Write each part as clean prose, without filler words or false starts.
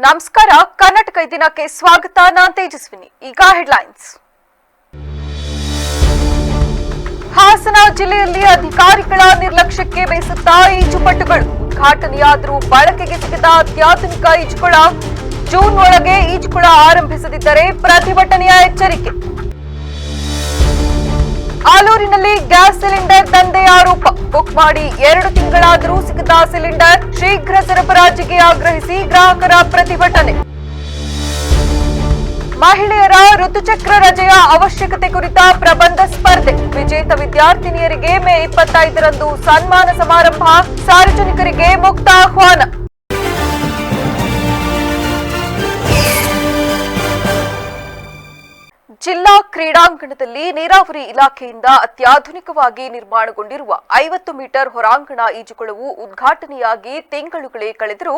ನಮಸ್ಕಾರ. ಕರ್ನಾಟಕ ದಿನಕ್ಕೆ ಸ್ವಾಗತ. ನಾನು ತೇಜಸ್ವಿನಿ. ಈಗ ಹೆಡ್ಲೈನ್ಸ್. ಹಾಸನ ಜಿಲ್ಲೆಯಲ್ಲಿ ಅಧಿಕಾರಿಗಳ ನಿರ್ಲಕ್ಷ್ಯಕ್ಕೆ ಬೇಸತ್ತ ಈಜುಪಟುಗಳು. ಉದ್ಘಾಟನೆಯಾದರೂ ಬಳಕೆಗೆ ಸಿಗದ ಅತ್ಯಾಧುನಿಕ ಈಜುಕೊಳ. ಜೂನ್ ಒಳಗೆ ಈಜುಕೊಳ ಆರಂಭಿಸದಿದ್ದರೆ ಪ್ರತಿಭಟನೆಯ ಎಚ್ಚರಿಕೆ. ಆಲೂರಿನಲ್ಲಿ ಗ್ಯಾಸ್ ಸಿಲಿಂಡರ್ ದಂಧೆ ಆರೋಪ. ಬುಕ್ ಮಾಡಿ 2 ತಿಂಗಳಾದರೂ ಸಿಗದ ಸಿಲಿಂಡರ್. ಶೀಘ್ರ ಸರಬರಾಜಿಗೆ ಆಗ್ರಹಿಸಿ ಗ್ರಾಹಕರ ಪ್ರತಿಭಟನೆ. ಮಹಿಳೆಯರ ಋತುಚಕ್ರ ರಜೆಯ ಅವಶ್ಯಕತೆ ಕುರಿತ ಪ್ರಬಂಧ ಸ್ಪರ್ಧೆ. ವಿಜೇತ ವಿದ್ಯಾರ್ಥಿನಿಯರಿಗೆ ಮೇ 25ರಂದು ಸನ್ಮಾನ ಸಮಾರಂಭ. ಸಾರ್ವಜನಿಕರಿಗೆ ಮುಕ್ತ ಆಹ್ವಾನ. ಜಿಲ್ಲಾ ಕ್ರೀಡಾಂಗಣದಲ್ಲಿ ನೀರಾವರಿ ಇಲಾಖೆಯಿಂದ ಅತ್ಯಾಧುನಿಕವಾಗಿ ನಿರ್ಮಾಣಗೊಂಡಿರುವ 50 ಮೀಟರ್ ಹೊರಾಂಗಣ ಈಜುಕೊಳವು ಉದ್ಘಾಟನೆಯಾಗಿ ತಿಂಗಳುಗಳೇ ಕಳೆದರೂ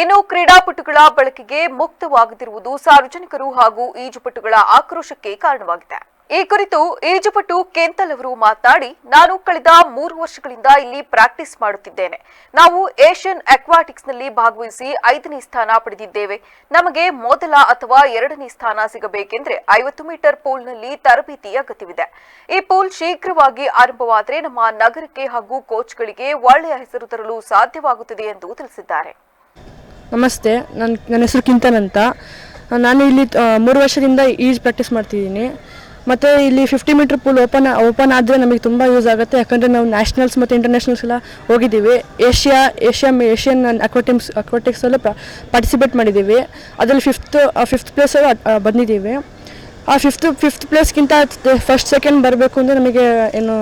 ಇನ್ನು ಕ್ರೀಡಾಪಟುಗಳ ಬಳಕೆಗೆ ಮುಕ್ತವಾಗದಿರುವುದು ಸಾರ್ವಜನಿಕರು ಹಾಗೂ ಈಜುಪಟುಗಳ ಆಕ್ರೋಶಕ್ಕೆ ಕಾರಣವಾಗಿದೆ. ಈ ಕುರಿತು ಈಜುಪಟು ಕೆಂತಲ್ ಅವರು ಮಾತನಾಡಿ, ನಾನು ಕಳೆದ 3 ವರ್ಷಗಳಿಂದ ಇಲ್ಲಿ ಪ್ರಾಕ್ಟೀಸ್ ಮಾಡುತ್ತಿದ್ದೇನೆ. ನಾವು ಏಷ್ಯನ್ ಅಕ್ವಾಟಿಕ್ಸ್ನಲ್ಲಿ ಭಾಗವಹಿಸಿ 5ನೇ ಸ್ಥಾನ ಪಡೆದಿದ್ದೇವೆ. ನಮಗೆ ಮೊದಲ ಅಥವಾ 2ನೇ ಸ್ಥಾನ ಸಿಗಬೇಕೆಂದರೆ 50 ಮೀಟರ್ ಪೂಲ್ನಲ್ಲಿ ತರಬೇತಿ ಅಗತ್ಯವಿದೆ. ಈ ಪೂಲ್ ಶೀಘ್ರವಾಗಿ ಆರಂಭವಾದರೆ ನಮ್ಮ ನಗರಕ್ಕೆ ಹಾಗೂ ಕೋಚ್ಗಳಿಗೆ ಒಳ್ಳೆಯ ಹೆಸರು ತರಲು ಸಾಧ್ಯವಾಗುತ್ತದೆ ಎಂದು ತಿಳಿಸಿದ್ದಾರೆ. ನಮಸ್ತೆ, ನನ್ನ ಹೆಸರು ಕಿಂತನ್ ಅಂತ. ನಾನು ಇಲ್ಲಿ 3 ವರ್ಷದಿಂದ ಈಜು ಪ್ರಾಕ್ಟೀಸ್ ಮಾಡ್ತಿದ್ದೀನಿ. ಮತ್ತು ಇಲ್ಲಿ 50 ಮೀಟರ್ ಪೂಲ್ ಓಪನ್ ಆದರೆ ನಮಗೆ ತುಂಬ ಯೂಸ್ ಆಗುತ್ತೆ. ಯಾಕಂದರೆ ನಾವು ನ್ಯಾಷನಲ್ಸ್ ಮತ್ತು ಇಂಟರ್ನ್ಯಾಷನಲ್ಸ್ ಎಲ್ಲ ಹೋಗಿದ್ದೀವಿ. ಏಷ್ಯನ್ ಅಕ್ವಾಟಿಕ್ಸಲ್ಲೂ ಪಾರ್ಟಿಸಿಪೇಟ್ ಮಾಡಿದ್ದೀವಿ. ಅದರಲ್ಲಿ ಫಿಫ್ತ್ ಪ್ಲೇಸಲ್ಲಿ ಬಂದಿದ್ದೀವಿ. ಆ ಫಿಫ್ತ್ ಪ್ಲೇಸ್ಗಿಂತ ಫಸ್ಟ್ ಸೆಕೆಂಡ್ ಬರಬೇಕು ಅಂದರೆ ನಮಗೆ ಏನು.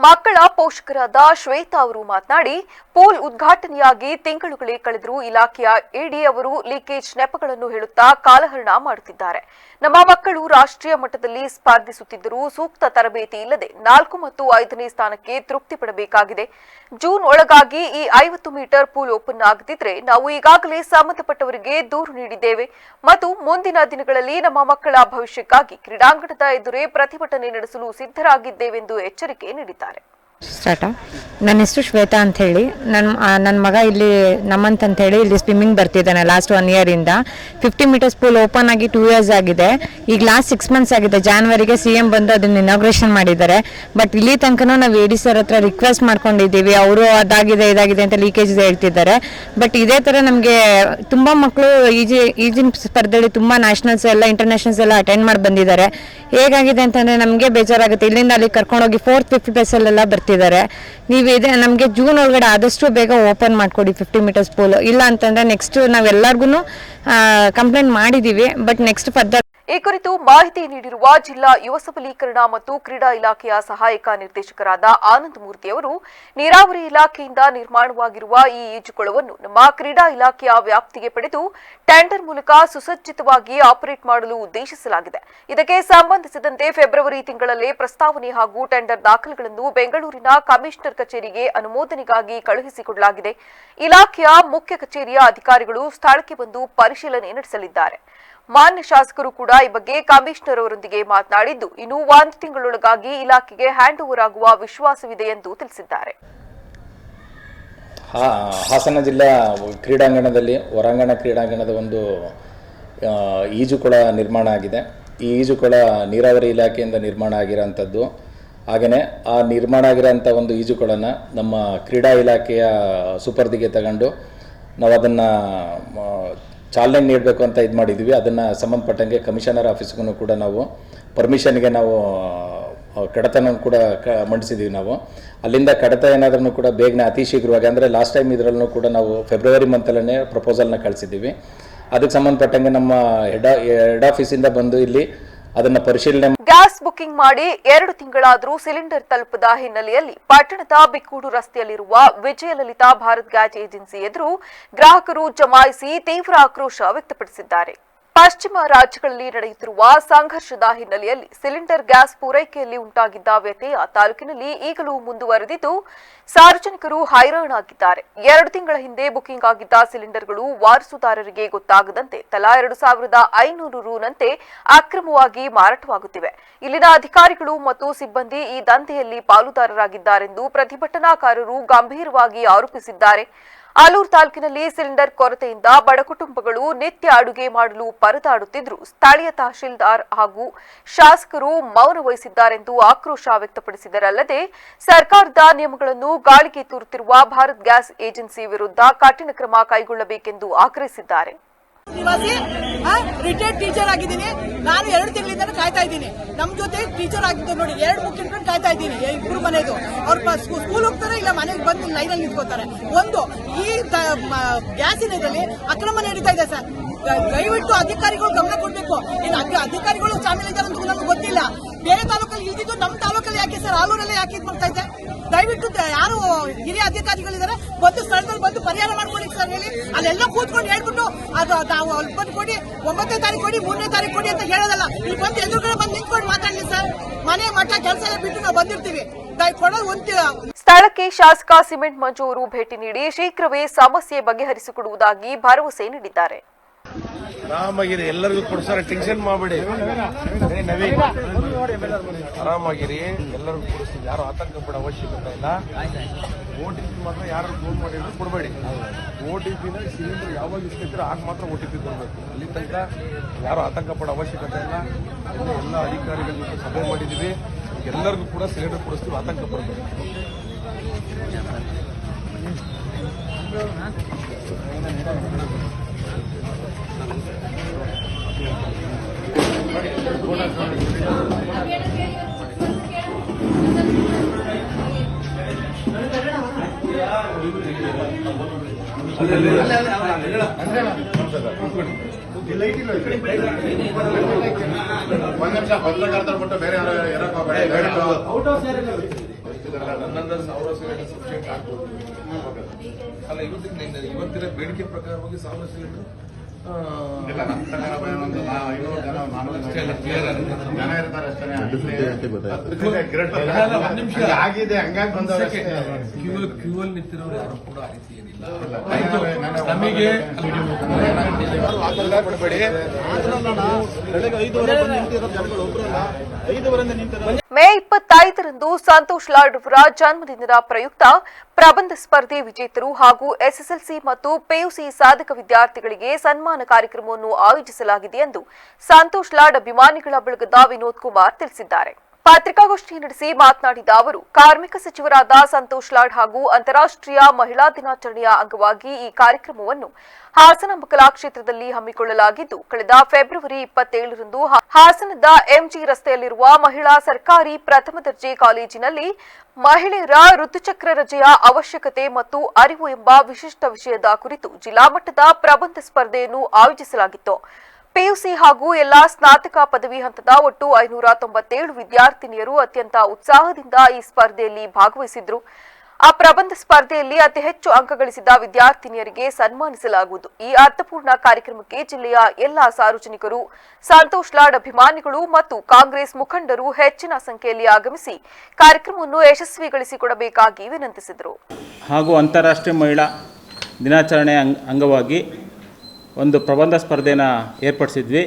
ಮಕ್ಕಳ ಪೋಷಕರಾದ ಶ್ವೇತಾ ಅವರು ಮಾತನಾಡಿ, ಪೂಲ್ ಉದ್ಘಾಟನೆಯಾಗಿ ತಿಂಗಳುಗಳೇ ಕಳೆದರೂ ಇಲಾಖೆಯ ಇಡಿ ಅವರು ಲೀಕೇಜ್ ನೆಪಗಳನ್ನು ಹೇಳುತ್ತಾ ಕಾಲಹರಣ ಮಾಡುತ್ತಿದ್ದಾರೆ. ನಮ್ಮ ಮಕ್ಕಳು ರಾಷ್ಟ್ರೀಯ ಮಟ್ಟದಲ್ಲಿ ಸ್ಪರ್ಧಿಸುತ್ತಿದ್ದರೂ ಸೂಕ್ತ ತರಬೇತಿ ಇಲ್ಲದೆ 4 ಮತ್ತು 5ನೇ ಸ್ಥಾನಕ್ಕೆ ತೃಪ್ತಿ ಪಡಬೇಕಾಗಿದೆ. ಜೂನ್ ಒಳಗಾಗಿ ಈ 50 ಮೀಟರ್ ಪೂಲ್ ಓಪನ್ ಆಗದಿದ್ರೆ ನಾವು ಈಗಾಗಲೇ ಸಂಬಂಧಪಟ್ಟವರಿಗೆ ದೂರು ನೀಡಿದ್ದೇವೆ ಮತ್ತು ಮುಂದಿನ ದಿನಗಳಲ್ಲಿ ನಮ್ಮ ಮಕ್ಕಳ ಭವಿಷ್ಯಕ್ಕಾಗಿ ಕ್ರೀಡಾಂಗಣದ ಎದುರೇ ಪ್ರತಿಭಟನೆ ನಡೆಸಲು ಸಿದ್ಧರಾಗಿದ್ದೇವೆಂದು ಎಚ್ಚರಿಕೆ ನೀಡಿದ್ದಾರೆ. ನನ್ನ ಹೆಸರು ಶ್ವೇತಾ ಅಂತ ಹೇಳಿ. ನನ್ನ ಮಗ ಇಲ್ಲಿ ನಮಂತ್ ಅಂತ ಹೇಳಿ ಇಲ್ಲಿ ಸ್ವಿಮ್ಮಿಂಗ್ ಬರ್ತಿದ್ದಾನೆ ಲಾಸ್ಟ್ 1 ಇಯರಿಂದ. 50 ಮೀಟರ್ಸ್ ಪೂಲ್ ಓಪನ್ ಆಗಿ 2 ಇಯರ್ಸ್ ಆಗಿದೆ. ಈಗ ಲಾಸ್ಟ್ 6 ಮಂತ್ಸ್ ಆಗಿದೆ. ಜಾನ್ವರಿಗೆ CM ಬಂದು ಅದನ್ನ ಇನಾಗ್ರೇಷನ್ ಮಾಡಿದ್ದಾರೆ. ಬಟ್ ಇಲ್ಲಿ ತನಕ ನಾವು AD ಸರ್ ಹತ್ರ ರಿಕ್ವೆಸ್ಟ್ ಮಾಡ್ಕೊಂಡಿದ್ದೀವಿ. ಅವರು ಅದಾಗಿದೆ ಇದಾಗಿದೆ ಅಂತ ಲೀಕೇಜ್ ಹೇಳ್ತಿದ್ದಾರೆ. ಬಟ್ ಇದೇ ಥರ ನಮಗೆ ತುಂಬ ಮಕ್ಕಳು ಈಜಿನ ಸ್ಪರ್ಧೆಯಲ್ಲಿ ತುಂಬ ನ್ಯಾಷನಲ್ಸ್ ಎಲ್ಲ ಇಂಟರ್ನ್ಯಾಷನಲ್ಸ್ ಎಲ್ಲ ಅಟೆಂಡ್ ಮಾಡಿ ಬಂದಿದ್ದಾರೆ. ಹೇಗಾಗಿದೆ ಅಂತಂದರೆ ನಮಗೆ ಬೇಜಾರಾಗುತ್ತೆ. ಇಲ್ಲಿಂದ ಅಲ್ಲಿ ಕರ್ಕೊಂಡೋಗಿ 4th 5th ಪ್ಲೇಸಲ್ಲೆಲ್ಲ ಬರ್ತಿದ್ದಾರೆ. ನೀವು ಇದೆ ನಮಗೆ ಜೂನ್ ಒಳಗಡೆ ಆದಷ್ಟು ಬೇಗ ಓಪನ್ ಮಾಡಿಕೊಡಿ 50 ಮೀಟರ್ಸ್ ಪೂಲ್. ಇಲ್ಲ ಅಂತಂದರೆ ನೆಕ್ಸ್ಟ್ ನಾವೆಲ್ಲರಿಗೂ ಕಂಪ್ಲೇಂಟ್ ಮಾಡಿದ್ದೀವಿ. But next further. ಈ ಕುರಿತು ಮಾಹಿತಿ ನೀಡಿರುವ ಜಿಲ್ಲಾ ಯುವ ಸಬಲೀಕರಣ ಮತ್ತು ಕ್ರೀಡಾ ಇಲಾಖೆಯ ಸಹಾಯಕ ನಿರ್ದೇಶಕರಾದ ಆನಂದ್ ಮೂರ್ತಿ ಅವರು, ನೀರಾವರಿ ಇಲಾಖೆಯಿಂದ ನಿರ್ಮಾಣವಾಗಿರುವ ಈ ಈಜುಕೊಳವನ್ನು ನಮ್ಮ ಕ್ರೀಡಾ ಇಲಾಖೆಯ ವ್ಯಾಪ್ತಿಗೆ ಪಡೆದು ಟೆಂಡರ್ ಮೂಲಕ ಸುಸಜ್ಜಿತವಾಗಿ ಆಪರೇಟ್ ಮಾಡಲು ಉದ್ದೇಶಿಸಲಾಗಿದೆ. ಇದಕ್ಕೆ ಸಂಬಂಧಿಸಿದಂತೆ ಫೆಬ್ರವರಿ ತಿಂಗಳಲ್ಲೇ ಪ್ರಸ್ತಾವನೆ ಹಾಗೂ ಟೆಂಡರ್ ದಾಖಲೆಗಳನ್ನು ಬೆಂಗಳೂರಿನ ಕಮಿಷನರ್ ಕಚೇರಿಗೆ ಅನುಮೋದನೆಗಾಗಿ ಕಳುಹಿಸಿಕೊಡಲಾಗಿದೆ. ಇಲಾಖೆಯ ಮುಖ್ಯ ಕಚೇರಿಯ ಅಧಿಕಾರಿಗಳು ಸ್ಥಳಕ್ಕೆ ಬಂದು ಪರಿಶೀಲನೆ ನಡೆಸಲಿದ್ದಾರೆ. ಮಾನ್ಯ ಶಾಸಕರು ಕೂಡ ಈ ಬಗ್ಗೆ ಕಮಿಷನರ್ ಅವರೊಂದಿಗೆ ಮಾತನಾಡಿದ್ದು, ಇನ್ನು 1 ತಿಂಗಳೊಳಗಾಗಿ ಇಲಾಖೆಗೆ ಹ್ಯಾಂಡ್ ಓವರ್ ಆಗುವ ವಿಶ್ವಾಸವಿದೆ ಎಂದು ತಿಳಿಸಿದ್ದಾರೆ. ಹಾಸನ ಜಿಲ್ಲಾ ಕ್ರೀಡಾಂಗಣದಲ್ಲಿ ಹೊರಾಂಗಣ ಕ್ರೀಡಾಂಗಣದ ಒಂದು ಈಜುಕೊಳ ನಿರ್ಮಾಣ ಆಗಿದೆ. ಈ ಈಜುಕೊಳ ನೀರಾವರಿ ಇಲಾಖೆಯಿಂದ ನಿರ್ಮಾಣ ಆಗಿರೋಂಥದ್ದು. ಹಾಗೆಯೇ ಆ ನಿರ್ಮಾಣ ಆಗಿರೋಂಥ ಒಂದು ಈಜುಕೊಳನ ನಮ್ಮ ಕ್ರೀಡಾ ಇಲಾಖೆಯ ಸುಪರ್ದಿಗೆ ತಗೊಂಡು ನಾವು ಅದನ್ನು ಚಾಲನೆ ನೀಡಬೇಕು ಅಂತ ಇದು ಮಾಡಿದ್ವಿ. ಅದನ್ನು ಸಂಬಂಧಪಟ್ಟಂಗೆ ಕಮಿಷನರ್ ಆಫೀಸ್ಗೂ ಕೂಡ ನಾವು ಪರ್ಮಿಷನ್ಗೆ ನಾವು ಕಡತನ ಕೂಡ ಮಂಡಿಸಿದ್ದೀವಿ. ನಾವು ಅಲ್ಲಿಂದ ಕಡತ ಏನಾದ್ರೂ ಕೂಡ ಬೇಗನೆ ಅತಿ ಶೀಘ್ರವಾಗಿ, ಅಂದರೆ ಲಾಸ್ಟ್ ಟೈಮ್ ಇದರಲ್ಲೂ ಕೂಡ ನಾವು ಫೆಬ್ರವರಿ ಮಂತಲ್ಲೇ ಪ್ರಪೋಸಲ್ನ ಕಳಿಸಿದ್ದೀವಿ. ಅದಕ್ಕೆ ಸಂಬಂಧಪಟ್ಟಂಗೆ ನಮ್ಮ ಹೆಡ್ ಆಫೀಸಿಂದ ಬಂದು ಇಲ್ಲಿ ಅದನ್ನು ಪರಿಶೀಲನೆ. ಗ್ಯಾಸ್ ಬುಕಿಂಗ್ ಮಾಡಿ 2 ತಿಂಗಳಾದರೂ ಸಿಲಿಂಡರ್ ತಲುಪದ ಹಿನ್ನೆಲೆಯಲ್ಲಿ ಪಟ್ಟಣದ ಬಿಕ್ಕೂಡು ರಸ್ತೆಯಲ್ಲಿರುವ ವಿಜಯಲಲಿತಾ ಭಾರತ್ ಗ್ಯಾಸ್ ಏಜೆನ್ಸಿ ಎದುರು ಗ್ರಾಹಕರು ಜಮಾಯಿಸಿ ತೀವ್ರ ಆಕ್ರೋಶ ವ್ಯಕ್ತಪಡಿಸಿದ್ದಾರೆ. ಪಶ್ಚಿಮ ರಾಜ್ಯಗಳಲ್ಲಿ ನಡೆಯುತ್ತಿರುವ ಸಂಘರ್ಷದ ಹಿನ್ನೆಲೆಯಲ್ಲಿ ಸಿಲಿಂಡರ್ ಗ್ಯಾಸ್ ಪೂರೈಕೆಯಲ್ಲಿ ಉಂಟಾಗಿದ್ದ ವ್ಯತ್ಯಯ ತಾಲೂಕಿನಲ್ಲಿ ಈಗಲೂ ಮುಂದುವರೆದಿದ್ದು ಸಾರ್ವಜನಿಕರು ಹೈರಾಣಾಗಿದ್ದಾರೆ. 2 ತಿಂಗಳ ಹಿಂದೆ ಬುಕಿಂಗ್ ಆಗಿದ್ದ ಸಿಲಿಂಡರ್ಗಳು ವಾರಸುದಾರರಿಗೆ ಗೊತ್ತಾಗದಂತೆ ತಲಾ 2500 ರೂನಂತೆ ಅಕ್ರಮವಾಗಿ ಮಾರಾಟವಾಗುತ್ತಿವೆ. ಇಲ್ಲಿನ ಅಧಿಕಾರಿಗಳು ಮತ್ತು ಸಿಬ್ಬಂದಿ ಈ ದಂಧೆಯಲ್ಲಿ ಪಾಲುದಾರರಾಗಿದ್ದಾರೆಂದು ಪ್ರತಿಭಟನಾಕಾರರು ಗಂಭೀರವಾಗಿ ಆರೋಪಿಸಿದ್ದಾರೆ. ಆಲೂರು ತಾಲೂಕಿನಲ್ಲಿ ಸಿಲಿಂಡರ್ ಕೊರತೆಯಿಂದ ಬಡ ಕುಟುಂಬಗಳು ನಿತ್ಯ ಅಡುಗೆ ಮಾಡಲು ಪರದಾಡುತ್ತಿದ್ದರೂ ಸ್ಥಳೀಯ ತಹಶೀಲ್ದಾರ್ ಹಾಗೂ ಶಾಸಕರು ಮೌನ ವಹಿಸಿದ್ದಾರೆಂದು ಆಕ್ರೋಶ ವ್ಯಕ್ತಪಡಿಸಿದರಲ್ಲದೆ ಸರ್ಕಾರದ ನಿಯಮಗಳನ್ನು ಗಾಳಿಗೆ ತೂರುತ್ತಿರುವ ಭಾರತ್ ಗ್ಯಾಸ್ ಏಜೆನ್ಸಿ ವಿರುದ್ಧ ಕಠಿಣ ಕ್ರಮ ಕೈಗೊಳ್ಳಬೇಕೆಂದು ಆಗ್ರಹಿಸಿದ್ದಾರೆ. ನಿವಾಸಿ ರಿಟೈರ್ಡ್ ಟೀಚರ್ ಆಗಿದ್ದೀನಿ. ನಾನು 2 ತಿಂಗಳಿಂದ ಕಾಯ್ತಾ ಇದ್ದೀನಿ. ನಮ್ ಜೊತೆ ಟೀಚರ್ ಆಗಿದ್ದು ನೋಡಿ 2 ಬುಕ್ ಇಟ್ಕೊಂಡು ಕಾಯ್ತಾ ಇದ್ದೀನಿ. ಇಬ್ರು ಮನೆದು ಅವ್ರು ಸ್ಕೂಲ್ ಹೋಗ್ತಾರೆ, ಇಲ್ಲ ಮನೆಗೆ ಬಂದು ಲೈನಲ್ಲಿ ನಿಂತ್ಕೋತಾರೆ. ಈ ಗ್ಯಾಸಿನಲ್ಲಿ ಅಕ್ರಮ ನಡೀತಾ ಇದೆ ಸರ್. ದಯವಿಟ್ಟು ಅಧಿಕಾರಿಗಳು ಗಮನ ಕೊಡಬೇಕು. ಇನ್ನು ಅಧಿಕಾರಿಗಳು ಶಾಮೀಲಿದ್ದಾರೆ ಅಂತ ನಮ್ಗೆ ಗೊತ್ತಿಲ್ಲ. ಬೇರೆ ತಾಲೂಕಲ್ಲಿ ಇಲ್ದಿದ್ದು ನಮ್ಮ ತಾಲೂಕಲ್ಲಿ ಯಾಕೆ ಸರ್, ಆಲೂರಲ್ಲೇ ಯಾಕೆ ಇದು ಮಾಡ್ತಾ ಇದೆ? ದಯವಿಟ್ಟು ಯಾರು ಹಿರಿಯ ಅಧಿಕಾರಿಗಳಿದ್ದಾರೆ ಬಂದು ಸ್ಥಳದಲ್ಲಿ ಬಂದು ಪರಿಹಾರ ಮಾಡ್ಕೊಡಿ ಸರ್ ಹೇಳಿ. ಅಲ್ಲೆಲ್ಲ ಕೂತ್ಕೊಂಡು ಹೇಳ್ಬಿಟ್ಟು ಅದು ನಾವು ಅಲ್ಲಿ ಬಂದು ಕೊಡಿ, 9ನೇ ತಾರೀಕು ಕೊಡಿ, 3ನೇ ತಾರೀಕು ಕೊಡಿ ಅಂತ ಹೇಳೋದಲ್ಲ. ಇಲ್ಲಿ ಬಂದು ಎದುರುಗಡೆ ಬಂದು ನಿಂತ್ಕೊಂಡು ಮಾತಾಡಲಿ ಸರ್. ಮನೆ ಮಠ ಕೆಲಸ ಎಲ್ಲ ಬಿಟ್ಟು ನಾವು ಬಂದಿರ್ತೀವಿ. ಕೊಡೋದು ಒಂದ್ ಸ್ಥಳಕ್ಕೆ ಶಾಸಕ ಸಿಮೆಂಟ್ ಮಂಜು ಅವರು ಭೇಟಿ ನೀಡಿ ಶೀಘ್ರವೇ ಸಮಸ್ಯೆ ಬಗೆಹರಿಸಿಕೊಡುವುದಾಗಿ ಭರವಸೆ ನೀಡಿದ್ದಾರೆ. ಆರಾಮಾಗಿರಿ, ಎಲ್ಲರಿಗೂ ಕೊಡ್ಸಾರ, ಟೆನ್ಷನ್ ಮಾಡಬೇಡಿ, ಆರಾಮಾಗಿರಿ, ಎಲ್ಲರಿಗೂ ಕೊಡಿಸ್ತೀವಿ. ಯಾರು ಆತಂಕ ಪಡೋ ಅವಶ್ಯಕತೆ ಇಲ್ಲ. OTP ಮಾತ್ರ ಯಾರು ಫೋನ್ ಮಾಡಿದ್ರು ಕೊಡಬೇಡಿ. OTPನ ಸಿಲಿಂಡರ್ ಯಾವಾಗ ಇಸ್ಕೊಳ್ತೀರೋ ಆಗ ಮಾತ್ರ OTP ಕೊಡಬೇಕು. ಅಲ್ಲಿ ತನಕ ಯಾರು ಆತಂಕ ಪಡೋ ಅವಶ್ಯಕತೆ ಇಲ್ಲ. ಎಲ್ಲ ಅಧಿಕಾರಿಗಳ ಜೊತೆ ಸಭೆ ಮಾಡಿದ್ದೀವಿ. ಎಲ್ಲರಿಗೂ ಕೂಡ ಸಿಲಿಂಡರ್ ಕೊಡಿಸ್ತೀವಿ, ಆತಂಕ ಪಡಬೇಕು. ಅಲ್ಲ, ಇವತ್ತಿನ ಬೇಡಿಕೆ ಪ್ರಕಾರವಾಗಿ 1000 ಸಿಲಿಂಡರ್ ಆಗಿದೆ. ಹಂಗಾಗಿ ಕ್ಯೂವಲ್ ನಿಂತಿರೋರು ಯಾರು ಕೂಡ ಆ ರೀತಿ ಏನಿಲ್ಲ. ನಮಗೆ ಮೇ 25ರಂದು ಸಂತೋಷ್ ಲಾಡ್ ಅವರ ಜನ್ಮದಿನದ ಪ್ರಯುಕ್ತ ಪ್ರಬಂಧ ಸ್ಪರ್ಧೆ ವಿಜೇತರು ಹಾಗೂ ಎಸ್ಎಸ್ಎಲ್ಸಿ ಮತ್ತು ಪಿಯುಸಿ ಸಾಧಕ ವಿದ್ಯಾರ್ಥಿಗಳಿಗೆ ಸನ್ಮಾನ ಕಾರ್ಯಕ್ರಮವನ್ನು ಆಯೋಜಿಸಲಾಗಿದೆ ಎಂದು ಸಂತೋಷ್ ಲಾಡ್ ಅಭಿಮಾನಿಗಳ ಬಳಗದ ವಿನೋದ್ ಕುಮಾರ್ ತಿಳಿಸಿದ್ದಾರೆ. ಪತ್ರಿಕಾಗೋಷ್ಠಿ ನಡೆಸಿ ಮಾತನಾಡಿದ ಅವರು, ಕಾರ್ಮಿಕ ಸಚಿವರಾದ ಸಂತೋಷ್ ಲಾಡ್ ಹಾಗೂ ಅಂತಾರಾಷ್ಟ್ರೀಯ ಮಹಿಳಾ ದಿನಾಚರಣೆಯ ಅಂಗವಾಗಿ ಈ ಕಾರ್ಯಕ್ರಮವನ್ನು ಹಾಸನ ಕಲಾಕ್ಷೇತ್ರದಲ್ಲಿ ಹಮ್ಮಿಕೊಳ್ಳಲಾಗಿದ್ದು, ಕಳೆದ ಫೆಬ್ರವರಿ 27ರಂದು ಹಾಸನದ ಎಂಜಿ ರಸ್ತೆಯಲ್ಲಿರುವ ಮಹಿಳಾ ಸರ್ಕಾರಿ ಪ್ರಥಮ ದರ್ಜೆ ಕಾಲೇಜಿನಲ್ಲಿ ಮಹಿಳೆಯರ ಋತುಚಕ್ರ ರಜೆಯ ಅವಶ್ಯಕತೆ ಮತ್ತು ಅರಿವು ಎಂಬ ವಿಶಿಷ್ಟ ವಿಷಯದ ಕುರಿತು ಜಿಲ್ಲಾ ಮಟ್ಟದ ಪ್ರಬಂಧ ಸ್ಪರ್ಧೆಯನ್ನು ಆಯೋಜಿಸಲಾಗಿತ್ತು. ಪಿಯುಸಿ ಹಾಗೂ ಎಲ್ಲಾ ಸ್ನಾತಕ ಪದವಿ ಹಂತದ ಒಟ್ಟು 597 ವಿದ್ಯಾರ್ಥಿನಿಯರು ಅತ್ಯಂತ ಉತ್ಸಾಹದಿಂದ ಈ ಸ್ಪರ್ಧೆಯಲ್ಲಿ ಭಾಗವಹಿಸಿದ್ರು. ಆ ಪ್ರಬಂಧ ಸ್ಪರ್ಧೆಯಲ್ಲಿ ಅತಿ ಹೆಚ್ಚು ಅಂಕ ಗಳಿಸಿದ ವಿದ್ಯಾರ್ಥಿನಿಯರಿಗೆ ಸನ್ಮಾನಿಸಲಾಗುವುದು. ಈ ಅರ್ಥಪೂರ್ಣ ಕಾರ್ಯಕ್ರಮಕ್ಕೆ ಜಿಲ್ಲೆಯ ಎಲ್ಲಾ ಸಾರ್ವಜನಿಕರು, ಸಂತೋಷ್ ಲಾಡ್ ಅಭಿಮಾನಿಗಳು ಮತ್ತು ಕಾಂಗ್ರೆಸ್ ಮುಖಂಡರು ಹೆಚ್ಚಿನ ಸಂಖ್ಯೆಯಲ್ಲಿ ಆಗಮಿಸಿ ಕಾರ್ಯಕ್ರಮವನ್ನು ಯಶಸ್ವಿಗೊಳಿಸಿಕೊಡಬೇಕಾಗಿ ವಿನಂತಿಸಿದರು. ಹಾಗೂ ಅಂತಾರಾಷ್ಟ್ರೀಯ ಮಹಿಳಾ ದಿನಾಚರಣೆ ಅಂಗವಾಗಿ ಒಂದು ಪ್ರಬಂಧ ಸ್ಪರ್ಧೆನ ಏರ್ಪಡಿಸಿದ್ವಿ.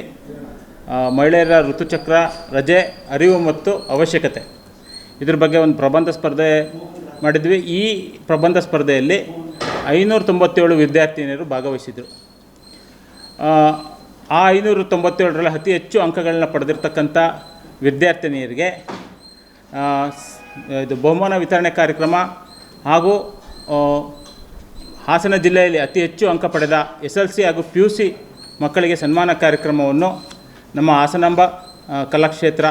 ಮಹಿಳೆಯರ ಋತುಚಕ್ರ ರಜೆ ಅರಿವು ಮತ್ತು ಅವಶ್ಯಕತೆ, ಇದ್ರ ಬಗ್ಗೆ ಒಂದು ಪ್ರಬಂಧ ಸ್ಪರ್ಧೆ ಮಾಡಿದ್ವಿ. ಈ ಪ್ರಬಂಧ ಸ್ಪರ್ಧೆಯಲ್ಲಿ 597 ವಿದ್ಯಾರ್ಥಿನಿಯರು ಭಾಗವಹಿಸಿದರು. ಆ 597ರಲ್ಲಿ ಅತಿ ಹೆಚ್ಚು ಅಂಕಗಳನ್ನ ಪಡೆದಿರ್ತಕ್ಕಂಥ ವಿದ್ಯಾರ್ಥಿನಿಯರಿಗೆ ಇದು ಬಹುಮಾನ ವಿತರಣೆ ಕಾರ್ಯಕ್ರಮ ಹಾಗೂ ಹಾಸನ ಜಿಲ್ಲೆಯಲ್ಲಿ ಅತಿ ಹೆಚ್ಚು ಅಂಕ ಪಡೆದ SLC ಹಾಗೂ PUC ಮಕ್ಕಳಿಗೆ ಸನ್ಮಾನ ಕಾರ್ಯಕ್ರಮವನ್ನು ನಮ್ಮ ಹಾಸನಾಂಬ ಕಲಾಕ್ಷೇತ್ರ